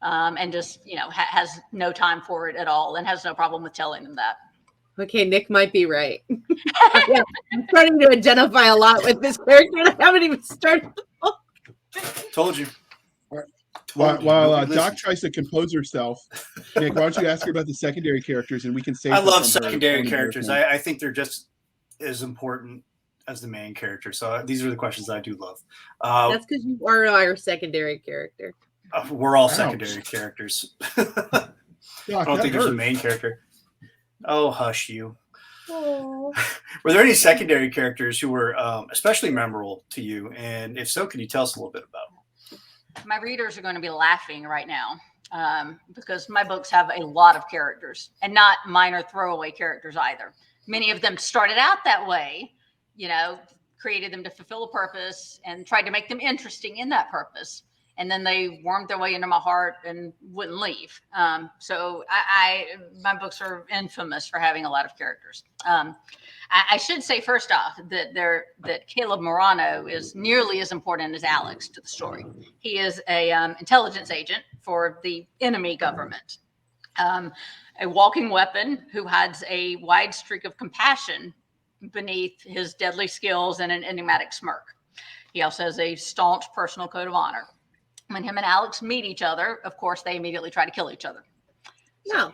And just, has no time for it at all and has no problem with telling them that. Okay, Nick might be right. Yeah, I'm starting to identify a lot with this character. I haven't even started the book. Told you. While Doc tries to compose herself, Nick, why don't you ask her about the secondary characters and we can save. I love secondary characters. I think they're just as important as the main character. So these are the questions I do love. That's because you are our secondary character. We're all secondary characters. I don't think there's a main character. Oh, hush you. Were there any secondary characters who were especially memorable to you? And if so, can you tell us a little bit about them? my readers are going to be laughing right now because my books have a lot of characters, and not minor throwaway characters either. Many of them started out that way, created them to fulfill a purpose and tried to make them interesting in that purpose. And then they wormed their way into my heart and wouldn't leave. So my books are infamous for having a lot of characters. I should say first off that Caleb Morano is nearly as important as Alex to the story. He is a intelligence agent for the enemy government, a walking weapon who hides a wide streak of compassion beneath his deadly skills and an enigmatic smirk. He also has a staunch personal code of honor. When him and Alex meet each other, of course, they immediately try to kill each other. No.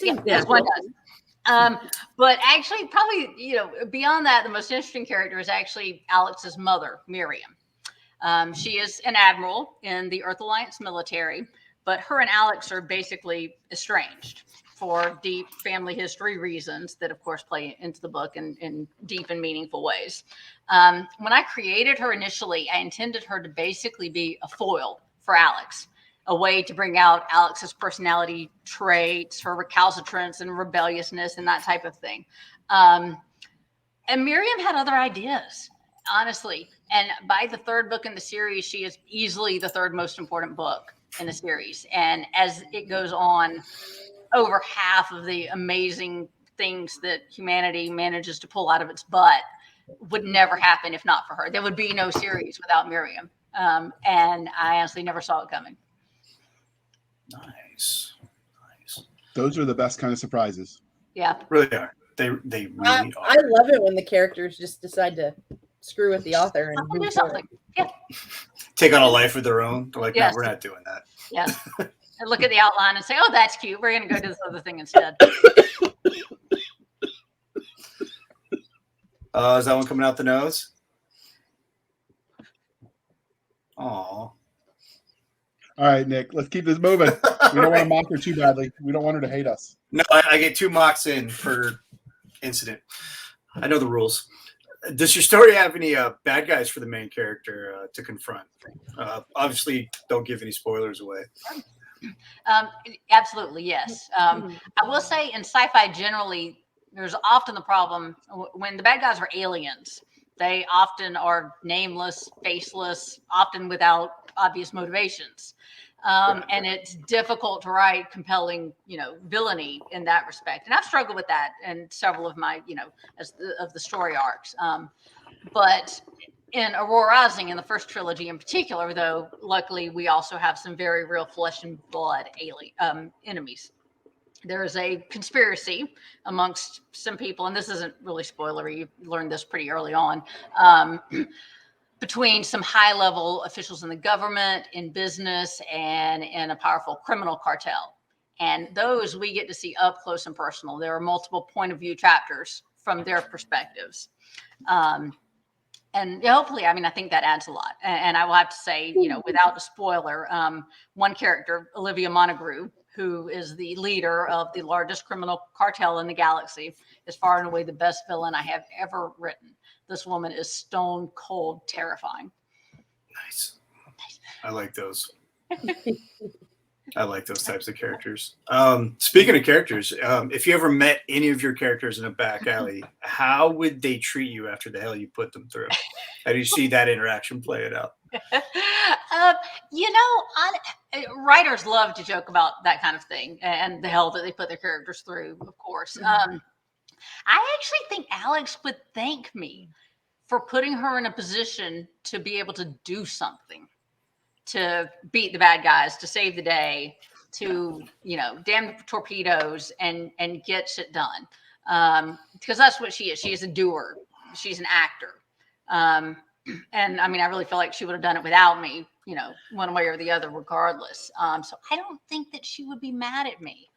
Yeah, as one does. But actually, probably, beyond that, the most interesting character is actually Alex's mother, Miriam. She is an admiral in the Earth Alliance military, but her and Alex are basically estranged for deep family history reasons that, of course, play into the book in deep and meaningful ways. When I created her initially, I intended her to basically be a foil for Alex, a way to bring out Alex's personality traits, her recalcitrance and rebelliousness and that type of thing. And Miriam had other ideas, honestly. And by the third book in the series, she is easily the third most important book in the series. And as it goes on, over half of the amazing things that humanity manages to pull out of its butt would never happen if not for her. There would be no series without Miriam. And I honestly never saw it coming. Nice. Those are the best kind of surprises. Yeah. Really are. They really are. I love it when the characters just decide to screw with the author and do something. Yeah. Take on a life of their own. They're like, yes. No, we're not doing that. Yes. And look at the outline and say, oh, that's cute. We're going to go do this other thing instead. Is that one coming out the nose? Aw. All right, Nick, let's keep this moving. We don't want to mock her too badly. We don't want her to hate us. No, I get 2 mocks in per incident. I know the rules. Does your story have any bad guys for the main character to confront? Obviously, don't give any spoilers away. Absolutely, yes. I will say in sci-fi generally, there's often the problem when the bad guys are aliens. They often are nameless, faceless, often without obvious motivations. And it's difficult to write compelling, villainy in that respect. And I've struggled with that in several of my, of the story arcs. But in Aurora Rising, in the first trilogy in particular, though, luckily we also have some very real flesh and blood enemies. There is a conspiracy amongst some people, and this isn't really spoilery. You learned this pretty early on, between some high-level officials in the government, in business, and in a powerful criminal cartel. And those we get to see up close and personal. There are multiple point of view chapters from their perspectives. And hopefully, I think that adds a lot. And I will have to say, without a spoiler, one character, Olivia Montague, who is the leader of the largest criminal cartel in the galaxy, is far and away the best villain I have ever written. This woman is stone cold terrifying. Nice. I like those. I like those types of characters. Speaking of characters, if you ever met any of your characters in a back alley, how would they treat you after the hell you put them through? How do you see that interaction playing out? Writers love to joke about that kind of thing and the hell that they put their characters through, of course. I actually think Alex would thank me for putting her in a position to be able to do something, to beat the bad guys, to save the day, to, damn the torpedoes and get shit done. Because that's what she is. She is a doer. She's an actor. And I really feel like she would have done it without me, one way or the other, regardless. So I don't think that she would be mad at me.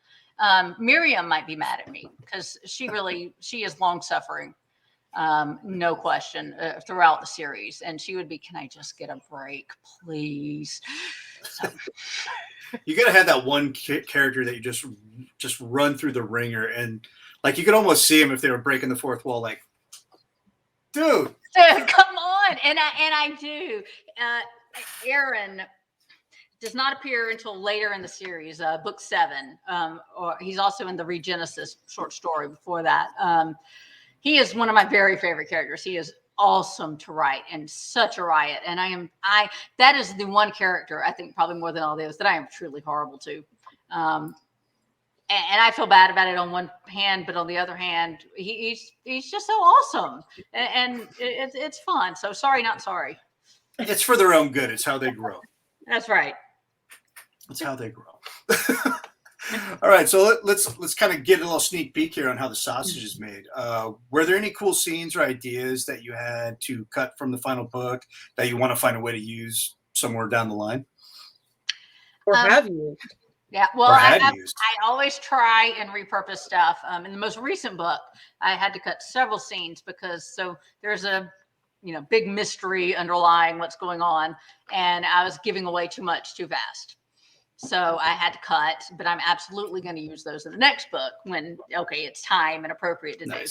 Miriam might be mad at me because she is long suffering, no question, throughout the series. And she would be, can I just get a break, please? So. You gotta have that one character that you just run through the ringer, and like you could almost see him if they were breaking the fourth wall, like, dude, come on. And I do. Aaron, does not appear until later in the series, book 7. Or he's also in the Regenesis short story before that. He is one of my very favorite characters. He is awesome to write and such a riot. And that is the one character, I think probably more than all the others, that I am truly horrible to. And I feel bad about it on one hand, but on the other hand, he's just so awesome. And it's fun. So sorry, not sorry. It's for their own good. It's how they grow. That's right. That's how they grow. All right, so let's kind of get a little sneak peek here on how the sausage is made. Were there any cool scenes or ideas that you had to cut from the final book that you want to find a way to use somewhere down the line? Or have you? Yeah, well, I always try and repurpose stuff. In the most recent book, I had to cut several scenes because there's a big mystery underlying what's going on, and I was giving away too much too fast. So I had to cut, but I'm absolutely going to use those in the next book when, it's time and appropriate to do.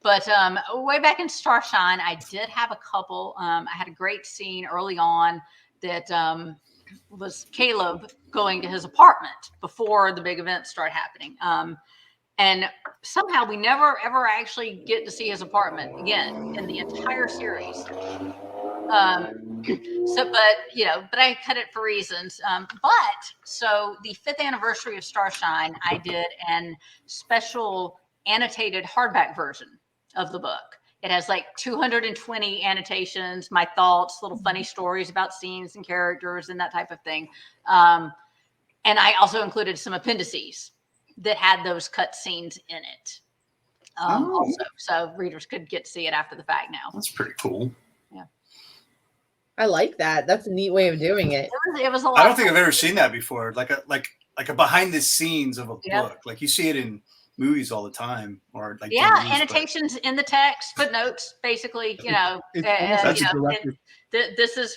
But way back in Starshine, I did have a couple. I had a great scene early on that was Caleb going to his apartment before the big events start happening. And somehow we never, ever actually get to see his apartment again in the entire series. But I cut it for reasons. So the 5th anniversary of Starshine, I did an special annotated hardback version of the book. It has like 220 annotations, my thoughts, little funny stories about scenes and characters and that type of thing. And I also included some appendices that had those cut scenes in it. Also, so readers could get to see it after the fact now. That's pretty cool. I like that. That's a neat way of doing it. It was a lot. I don't think I've ever seen that before. Like a behind the scenes of a book. Like you see it in movies all the time, or like DVDs, annotations in the text, footnotes, basically. This is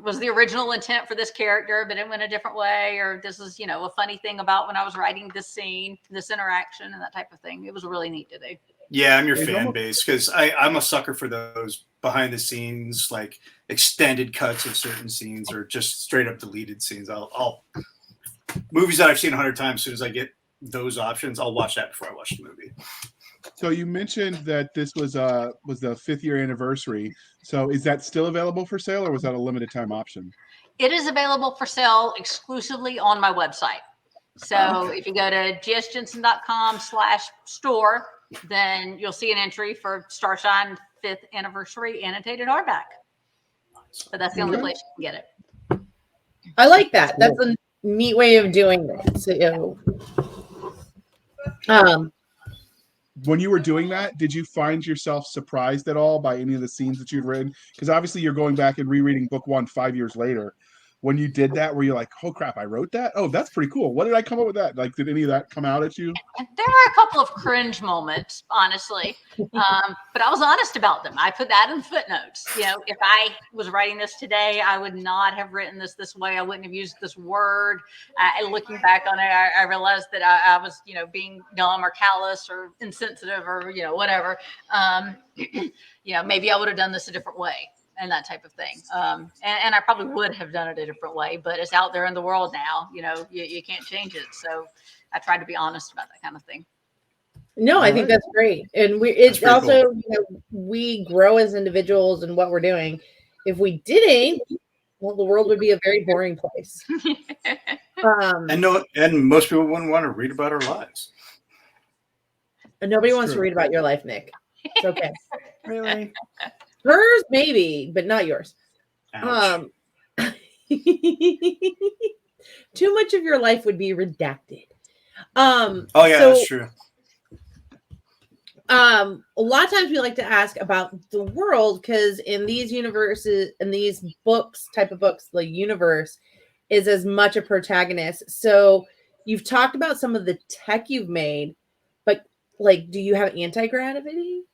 was the original intent for this character, but it went a different way, or this is a funny thing about when I was writing this scene, this interaction, and that type of thing. It was really neat to do. Yeah, I'm your fan base because I'm a sucker for those behind the scenes, like extended cuts of certain scenes or just straight up deleted scenes. I'll movies that I've seen 100 times. As soon as I get those options, I'll watch that before I watch the movie. So you mentioned that this was the 5th year anniversary. So is that still available for sale, or was that a limited time option? It is available for sale exclusively on my website. So if you go to gsjensen.com/store, then you'll see an entry for Starshine 5th anniversary annotated hardback. But that's the only place you can get it. I like that. That's a neat way of doing it. So, when you were doing that, did you find yourself surprised at all by any of the scenes that you'd written? Because obviously you're going back and rereading book 1 5 years later. When you did that, were you like, oh crap, I wrote that? Oh, that's pretty cool. What did I come up with that? Like, did any of that come out at you? There were a couple of cringe moments, honestly. But I was honest about them. I put that in the footnotes. If I was writing this today, I would not have written this way. I wouldn't have used this word. Looking back on it, I realized that I was, being dumb or callous or insensitive or, whatever. Maybe I would have done this a different way. And that type of thing. And I probably would have done it a different way, but it's out there in the world now. You can't change it. So I tried to be honest about that kind of thing. No, I think that's great. And it's also, cool. We grow as individuals in what we're doing. If we didn't, well, the world would be a very boring place. And most people wouldn't want to read about our lives. And nobody wants to read about your life, Nick. It's okay. Really? Hers, maybe, but not yours. Too much of your life would be redacted. That's true. A lot of times we like to ask about the world because in these universes, in these type of books, the universe is as much a protagonist. So you've talked about some of the tech you've made, but do you have anti-gravity?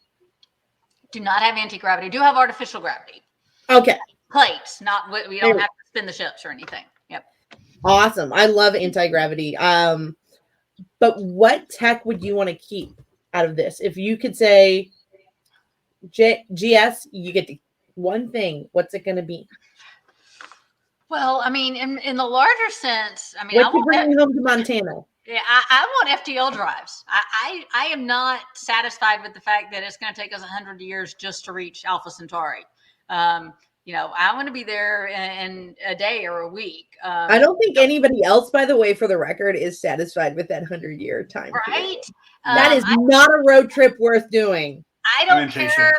Do not have anti-gravity. Do have artificial gravity. Okay. Plates, we don't have to spin the ships or anything. Yep. Awesome. I love anti-gravity. But what tech would you want to keep out of this? If you could say, GS, you get one thing, what's it going to be? Well, I mean, in the larger sense, I mean, What you bringing home to Montana? Yeah, I want FTL drives. I am not satisfied with the fact that it's going to take us 100 years just to reach Alpha Centauri. I want to be there in a day or a week. I don't think anybody else, by the way, for the record, is satisfied with that 100-year time period. Right? That is not a road trip worth doing. I don't care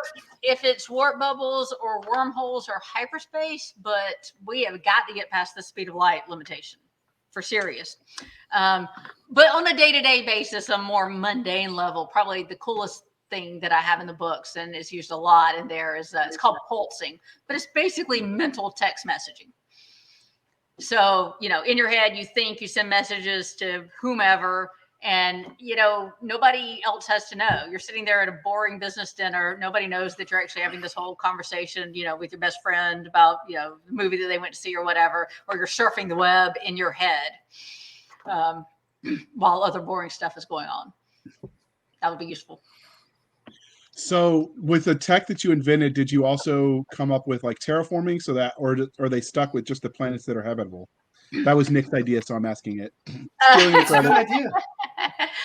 if it's warp bubbles or wormholes or hyperspace, but we have got to get past the speed of light limitation. For serious. But on a day-to-day basis, a more mundane level, probably the coolest thing that I have in the books, and it's used a lot in there, is it's called pulsing, but it's basically mental text messaging. So, in your head, you think, you send messages to whomever, and, nobody else has to know. You're sitting there at a boring business dinner. Nobody knows that you're actually having this whole conversation, with your best friend about, the movie that they went to see or whatever, or you're surfing the web in your head while other boring stuff is going on. That would be useful. So with the tech that you invented, did you also come up with like terraforming so that, or are they stuck with just the planets that are habitable? That was Nick's idea, so I'm asking it. That's a good idea.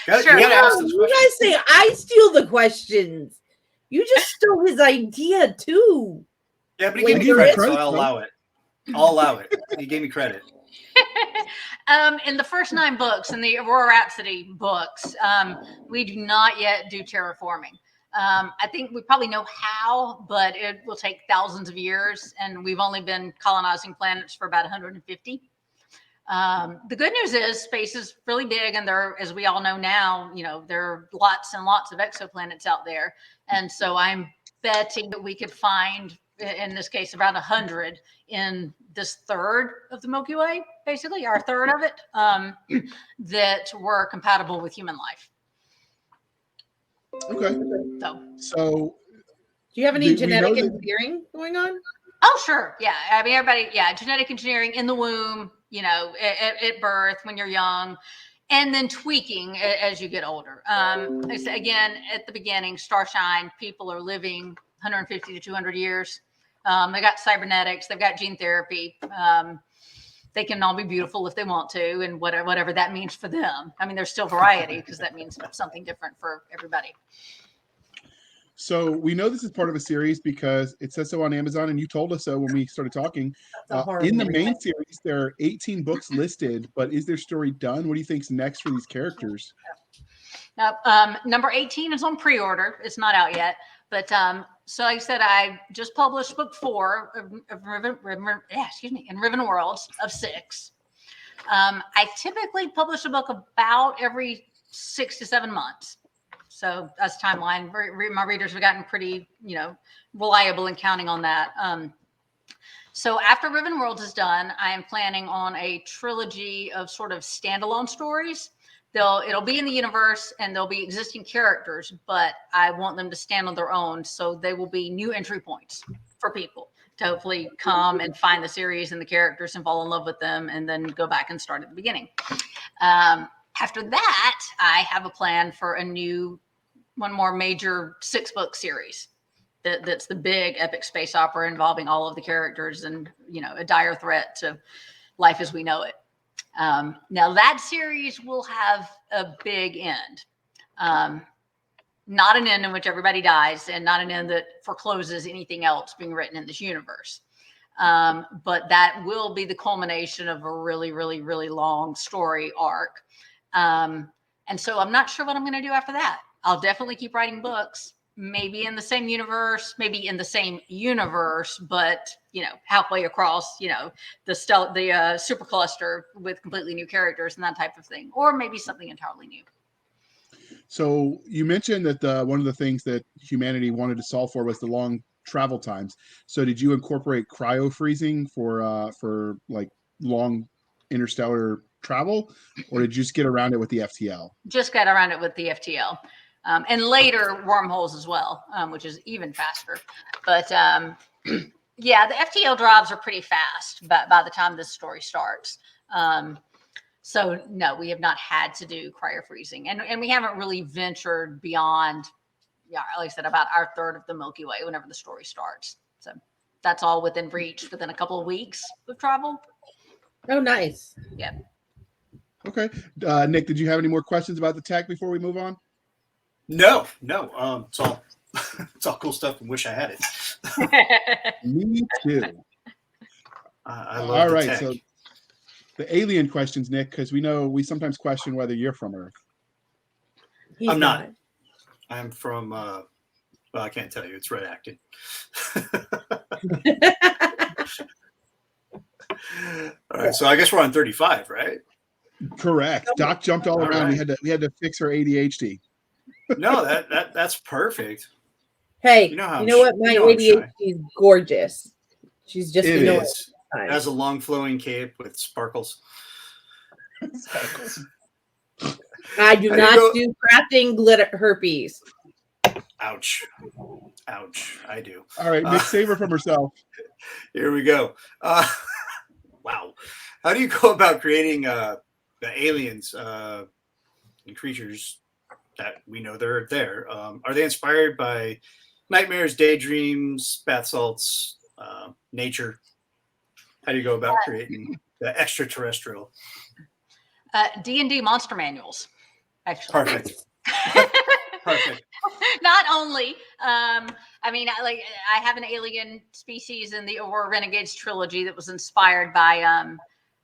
Sure. You guys say I steal the questions. You just stole his idea too. Yeah, but he gave me credit, so I'll allow it. I'll allow it. He gave me credit. In the first 9 books, in the Aurora Rhapsody books, we do not yet do terraforming. I think we probably know how, but it will take thousands of years, and we've only been colonizing planets for about 150. The good news is space is really big, and there, as we all know now, there are lots and lots of exoplanets out there. And so I'm betting that we could find, in this case, about 100 in this third of the Milky Way, basically our third of it, that were compatible with human life. Okay. So do you have any genetic engineering going on? Oh, sure. Yeah. I mean, everybody, genetic engineering in the womb, at birth when you're young, and then tweaking as you get older. Again, at the beginning, starshine, people are living 150 to 200 years. They got cybernetics, they've got gene therapy. They can all be beautiful if they want to, and whatever that means for them. I mean, there's still variety because that means something different for everybody. So we know this is part of a series because it says so on Amazon, and you told us so when we started talking. In the main series, there are 18 books listed, but is their story done? What do you think's next for these characters? Number 18 is on pre-order. It's not out yet, but so like I said, I just published book 4 of Riven Worlds of 6. I typically publish a book about every 6 to 7 months. So that's timeline. My readers have gotten pretty, reliable in counting on that. So after Riven Worlds is done, I am planning on a trilogy of sort of standalone stories. It'll be in the universe and there'll be existing characters, but I want them to stand on their own. So they will be new entry points for people to hopefully come and find the series and the characters and fall in love with them and then go back and start at the beginning. After that, I have a plan for one more major 6-book series that's the big epic space opera involving all of the characters and, a dire threat to life as we know it. Now that series will have a big end. Not an end in which everybody dies, and not an end that forecloses anything else being written in this universe. But that will be the culmination of a really, really, really long story arc. And so I'm not sure what I'm going to do after that. I'll definitely keep writing books, maybe in the same universe, but halfway across, the supercluster with completely new characters and that type of thing, or maybe something entirely new. So you mentioned that one of the things that humanity wanted to solve for was the long travel times. So did you incorporate cryo freezing for like long interstellar travel, or did you just get around it with the FTL? Just got around it with the FTL. And later wormholes as well, which is even faster. But the FTL drives are pretty fast by the time this story starts. So no, we have not had to do cryo freezing, and we haven't really ventured beyond, like I said, about our third of the Milky Way whenever the story starts. So that's all within reach within a couple of weeks of travel. Oh, nice. Yeah. Okay. Nick, did you have any more questions about the tech before we move on? No. It's all it's all cool stuff and wish I had it. Me too. I love All the right. tech. So the alien questions, Nick, because we sometimes question whether you're from Earth. He's I'm not. I'm from well, I can't tell you. It's redacted. All right. So I guess we're on 35, right? Correct. Doc jumped all around. Right. We had to fix her ADHD. No, that's perfect. Hey, You know what? My ADHD is gorgeous. She's just it annoying. is. It has a long flowing cape with sparkles. Sparkles. I do not do crafting glitter herpes. Ouch. I do. All right, Nick, save her from herself. Here we go. Wow. How do you go about creating the aliens and creatures that we know they're there? Are they inspired by nightmares, daydreams, bath salts, nature? How do you go about creating the extraterrestrial? D&D monster manuals, actually. Perfect. Perfect. Not only, I mean, I have an alien species in the Aurora Renegades trilogy that was inspired by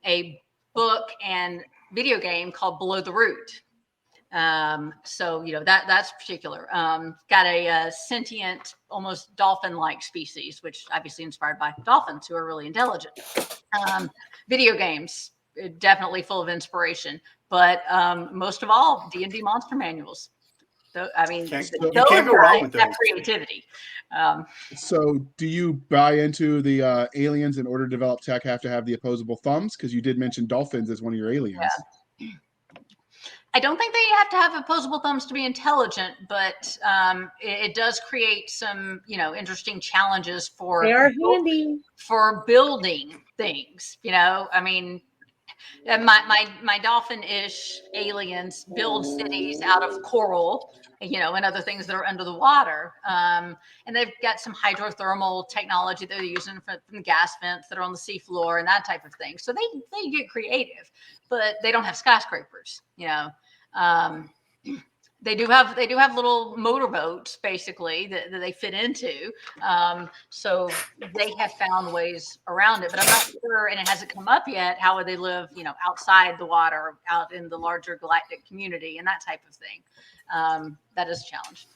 a book and video game called Below the Root. So that's particular. Got a sentient, almost dolphin-like species, which obviously inspired by dolphins who are really intelligent. Video games, definitely full of inspiration, but most of all, D&D monster manuals. I mean, can't those go wrong with have those. creativity. So do you buy into the aliens in order to develop tech have to have the opposable thumbs? Because you did mention dolphins as one of your aliens. Yeah. I don't think they have to have opposable thumbs to be intelligent, but it does create some, interesting challenges for They are handy for building things. I mean, my dolphin-ish aliens build cities out of coral, and other things that are under the water. And they've got some hydrothermal technology that they're using from gas vents that are on the seafloor and that type of thing. So they get creative, but they don't have skyscrapers. They do have little motorboats basically that they fit into. So they have found ways around it, but I'm not sure, and it hasn't come up yet, how would they live, outside the water, out in the larger galactic community and that type of thing. That is a challenge.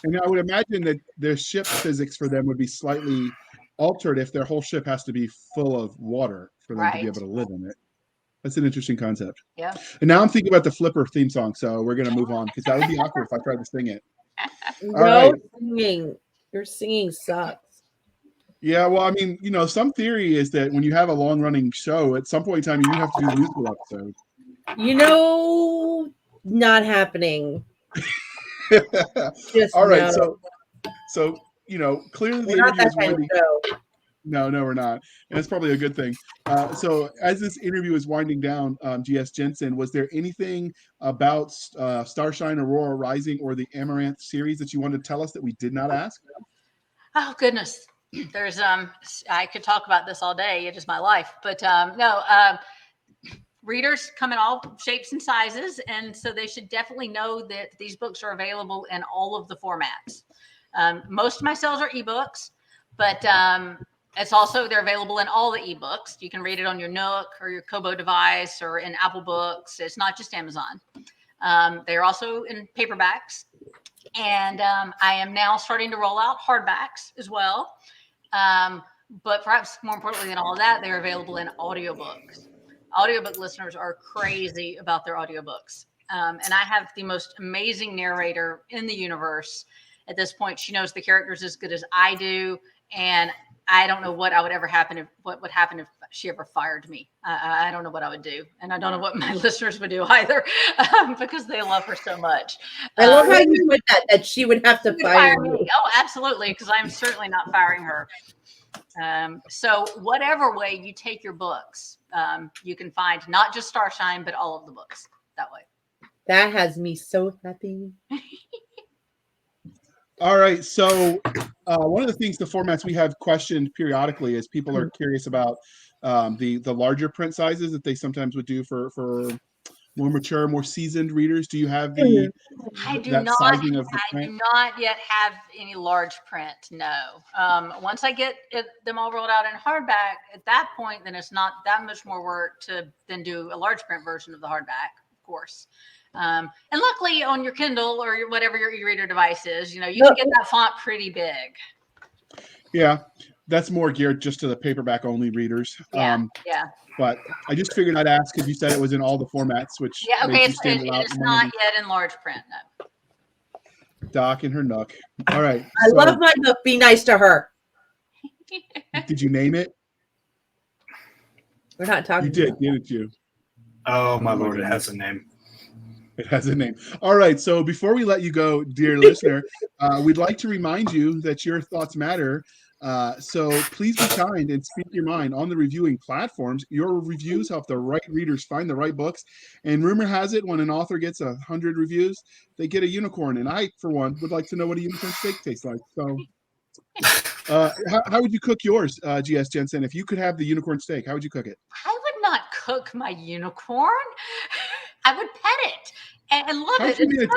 And I would imagine that their ship physics for them would be slightly altered if their whole ship has to be full of water for them to be able to live in it. That's an interesting concept. Yeah. And now I'm thinking about the Flipper theme song, so we're going to move on because that would be awkward if I tried to sing it. Singing. Your singing sucks. Yeah, well, I mean, some theory is that when you have a long-running show, at some point in time, you have to do musical episodes. Not happening. All right, so clearly the interview is winding. No, we're not. And that's probably a good thing. So as this interview is winding down, GS Jennsen, was there anything about Starshine, Aurora Rising, or the Amaranth series that you wanted to tell us that we did not ask? Oh, goodness. There's, I could talk about this all day. It is my life. But readers come in all shapes and sizes. And so they should definitely know that these books are available in all of the formats. Most of my sales are ebooks, but they're available in all the ebooks. You can read it on your Nook or your Kobo device or in Apple Books. It's not just Amazon. They're also in paperbacks. And I am now starting to roll out hardbacks as well. But perhaps more importantly than all of that, they're available in audiobooks. Audiobook listeners are crazy about their audiobooks. And I have the most amazing narrator in the universe. At this point, she knows the characters as good as I do. And I don't know what would happen if she ever fired me. I don't know what I would do. And I don't know what my listeners would do either, because they love her so much. I love how you put that she would have to fire me. Oh, absolutely. Because I'm certainly not firing her. So whatever way you take your books, you can find not just Starshine, but all of the books that way. That has me so happy. All right. So one of the things, the formats we have questioned periodically is people are curious about the larger print sizes that they sometimes would do for more mature, more seasoned readers. Do you have the I do that not. sizing of the print? I do not yet have any large print. No. Once I get them all rolled out in hardback, at that point, then it's not that much more work to then do a large print version of the hardback, of course. And luckily, on your Kindle or whatever your e-reader device is, you can get that font pretty big. Yeah, that's more geared just to the paperback only readers. Yeah. But I just figured I'd ask because you said it was in all the formats, which okay. makes you stand out. It's not yet in large print. No. Doc and her nook. All right. I love my nook. Be nice to her. Did you name it? We're not talking. You did, didn't you? Oh my lord, it has a name. It has a name. All right. So before we let you go, dear listener, we'd like to remind you that your thoughts matter. So please be kind and speak your mind on the reviewing platforms. Your reviews help the right readers find the right books. And rumor has it, when an author gets 100 reviews, they get a unicorn. And I, for one, would like to know what a unicorn steak tastes like. So how would you cook yours, GS Jennsen? If you could have the unicorn steak, how would you cook it? I would not cook my unicorn. I would pet it and love it and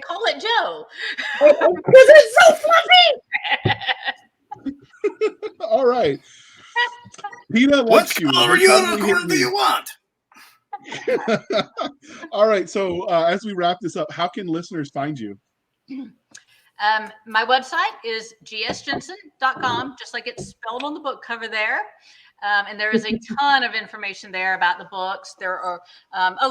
call it Joe. Because it's so fluffy. All right. Peter, what color unicorn do you want? All right. So as we wrap this up, how can listeners find you? My website is gsjennsen.com, just like it's spelled on the book cover there. And there is a ton of information there about the books. There are,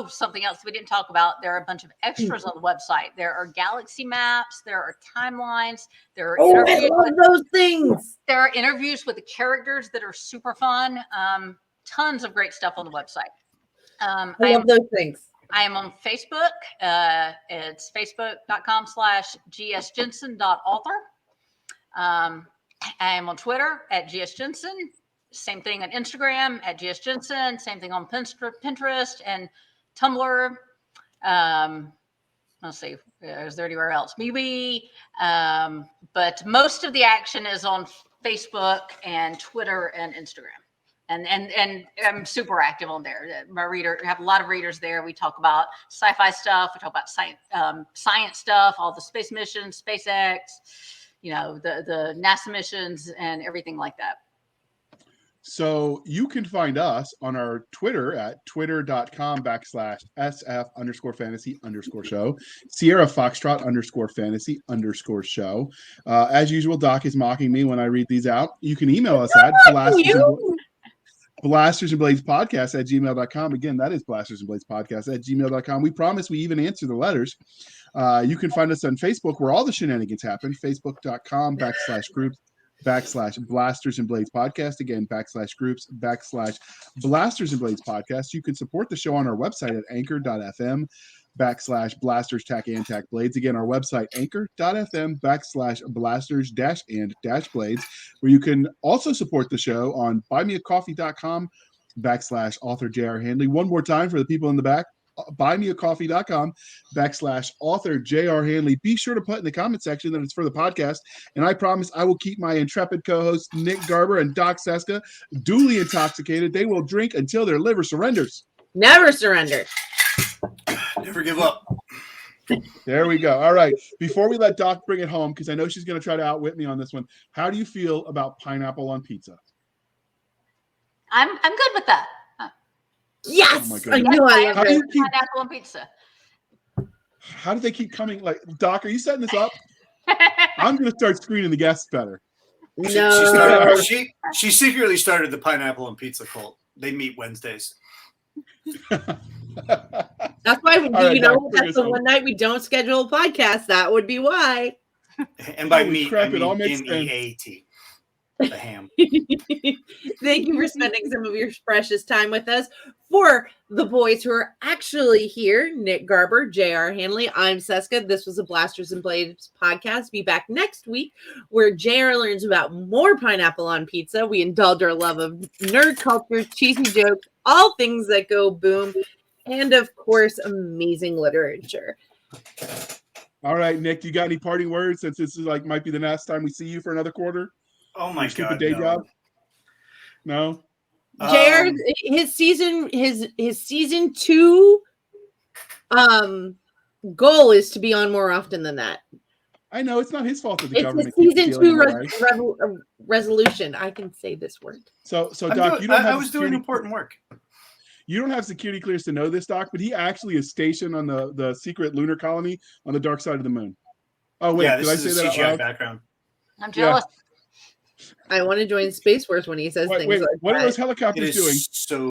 something else we didn't talk about. There are a bunch of extras on the website. There are galaxy maps. There are timelines. There are interviews. I love those things. There are interviews with the characters that are super fun. Tons of great stuff on the website. I love those things. I am on Facebook. It's facebook.com/gsjennsen.author. I am on Twitter at gsjennsen. Same thing on Instagram at gsjennsen. Same thing on Pinterest and Tumblr. Let's see, is there anywhere else? Maybe. But most of the action is on Facebook and Twitter and Instagram. And I'm super active on there. I have a lot of readers there. We talk about sci-fi stuff. We talk about science stuff, all the space missions, SpaceX, the NASA missions and everything like that. So you can find us on our Twitter at twitter.com/SF_fantasy_show, Sierra Foxtrot _fantasy_show. As usual, Doc is mocking me when I read these out. You can email us at blastersandbladespodcast@gmail.com. Again, that is blastersandbladespodcast@gmail.com. We promise we even answer the letters. You can find us on Facebook where all the shenanigans happen, facebook.com/groups /Blasters and Blades Podcast. Again, /groups /Blasters and Blades Podcast. You can support the show on our website at anchor.fm /Blasters and Blades. Again, our website, anchor.fm /Blasters and Blades, where you can also support the show on buymeacoffee.com /author J.R. Handley. One more time for the people in the back. buymeacoffee.com /author J.R. Handley. Be sure to put in the comment section that it's for the podcast. And I promise I will keep my intrepid co-hosts Nick Garber and Doc Cisca duly intoxicated. They will drink until their liver surrenders. Never surrender. Never give up. There we go. All right. Before we let Doc bring it home, because I know she's going to try to outwit me on this one, how do you feel about pineapple on pizza? I'm good with that. Yes, oh I knew I love it. Pineapple on pizza. How do they keep coming? Like, Doc, are you setting this up? I'm going to start screening the guests better. No, she secretly started the pineapple and pizza cult. They meet Wednesdays. That's why that's the one night we don't schedule a podcast. That would be why. And by meet, crap, I mean it all makes sense. MEAT. The ham. Thank you for spending some of your precious time with us. For the boys who are actually here, Nick Garber, J.R. Handley, I'm Cisca. This was a Blasters and Blades podcast. Be back next week where J.R. learns about more pineapple on pizza. We indulge our love of nerd culture, cheesy jokes, all things that go boom, and of course, amazing literature. All right, Nick, you got any parting words since this is might be the last time we see you for another quarter? Oh my God! Stupid day job? No. JR, his season 2 goal is to be on more often than that. I know it's not his fault that the It's government a keeps season stealing 2 him away. resolution. I can say this word. So Doc, you don't have I was doing important work. You don't have security clearance to know this, Doc, but he actually is stationed on the secret lunar colony on the dark side of the moon. Oh wait, Yeah, did I this say is that a out CGI loud? background. I'm jealous. I want to join Space Force when he says things like what that. are those helicopters It is doing? so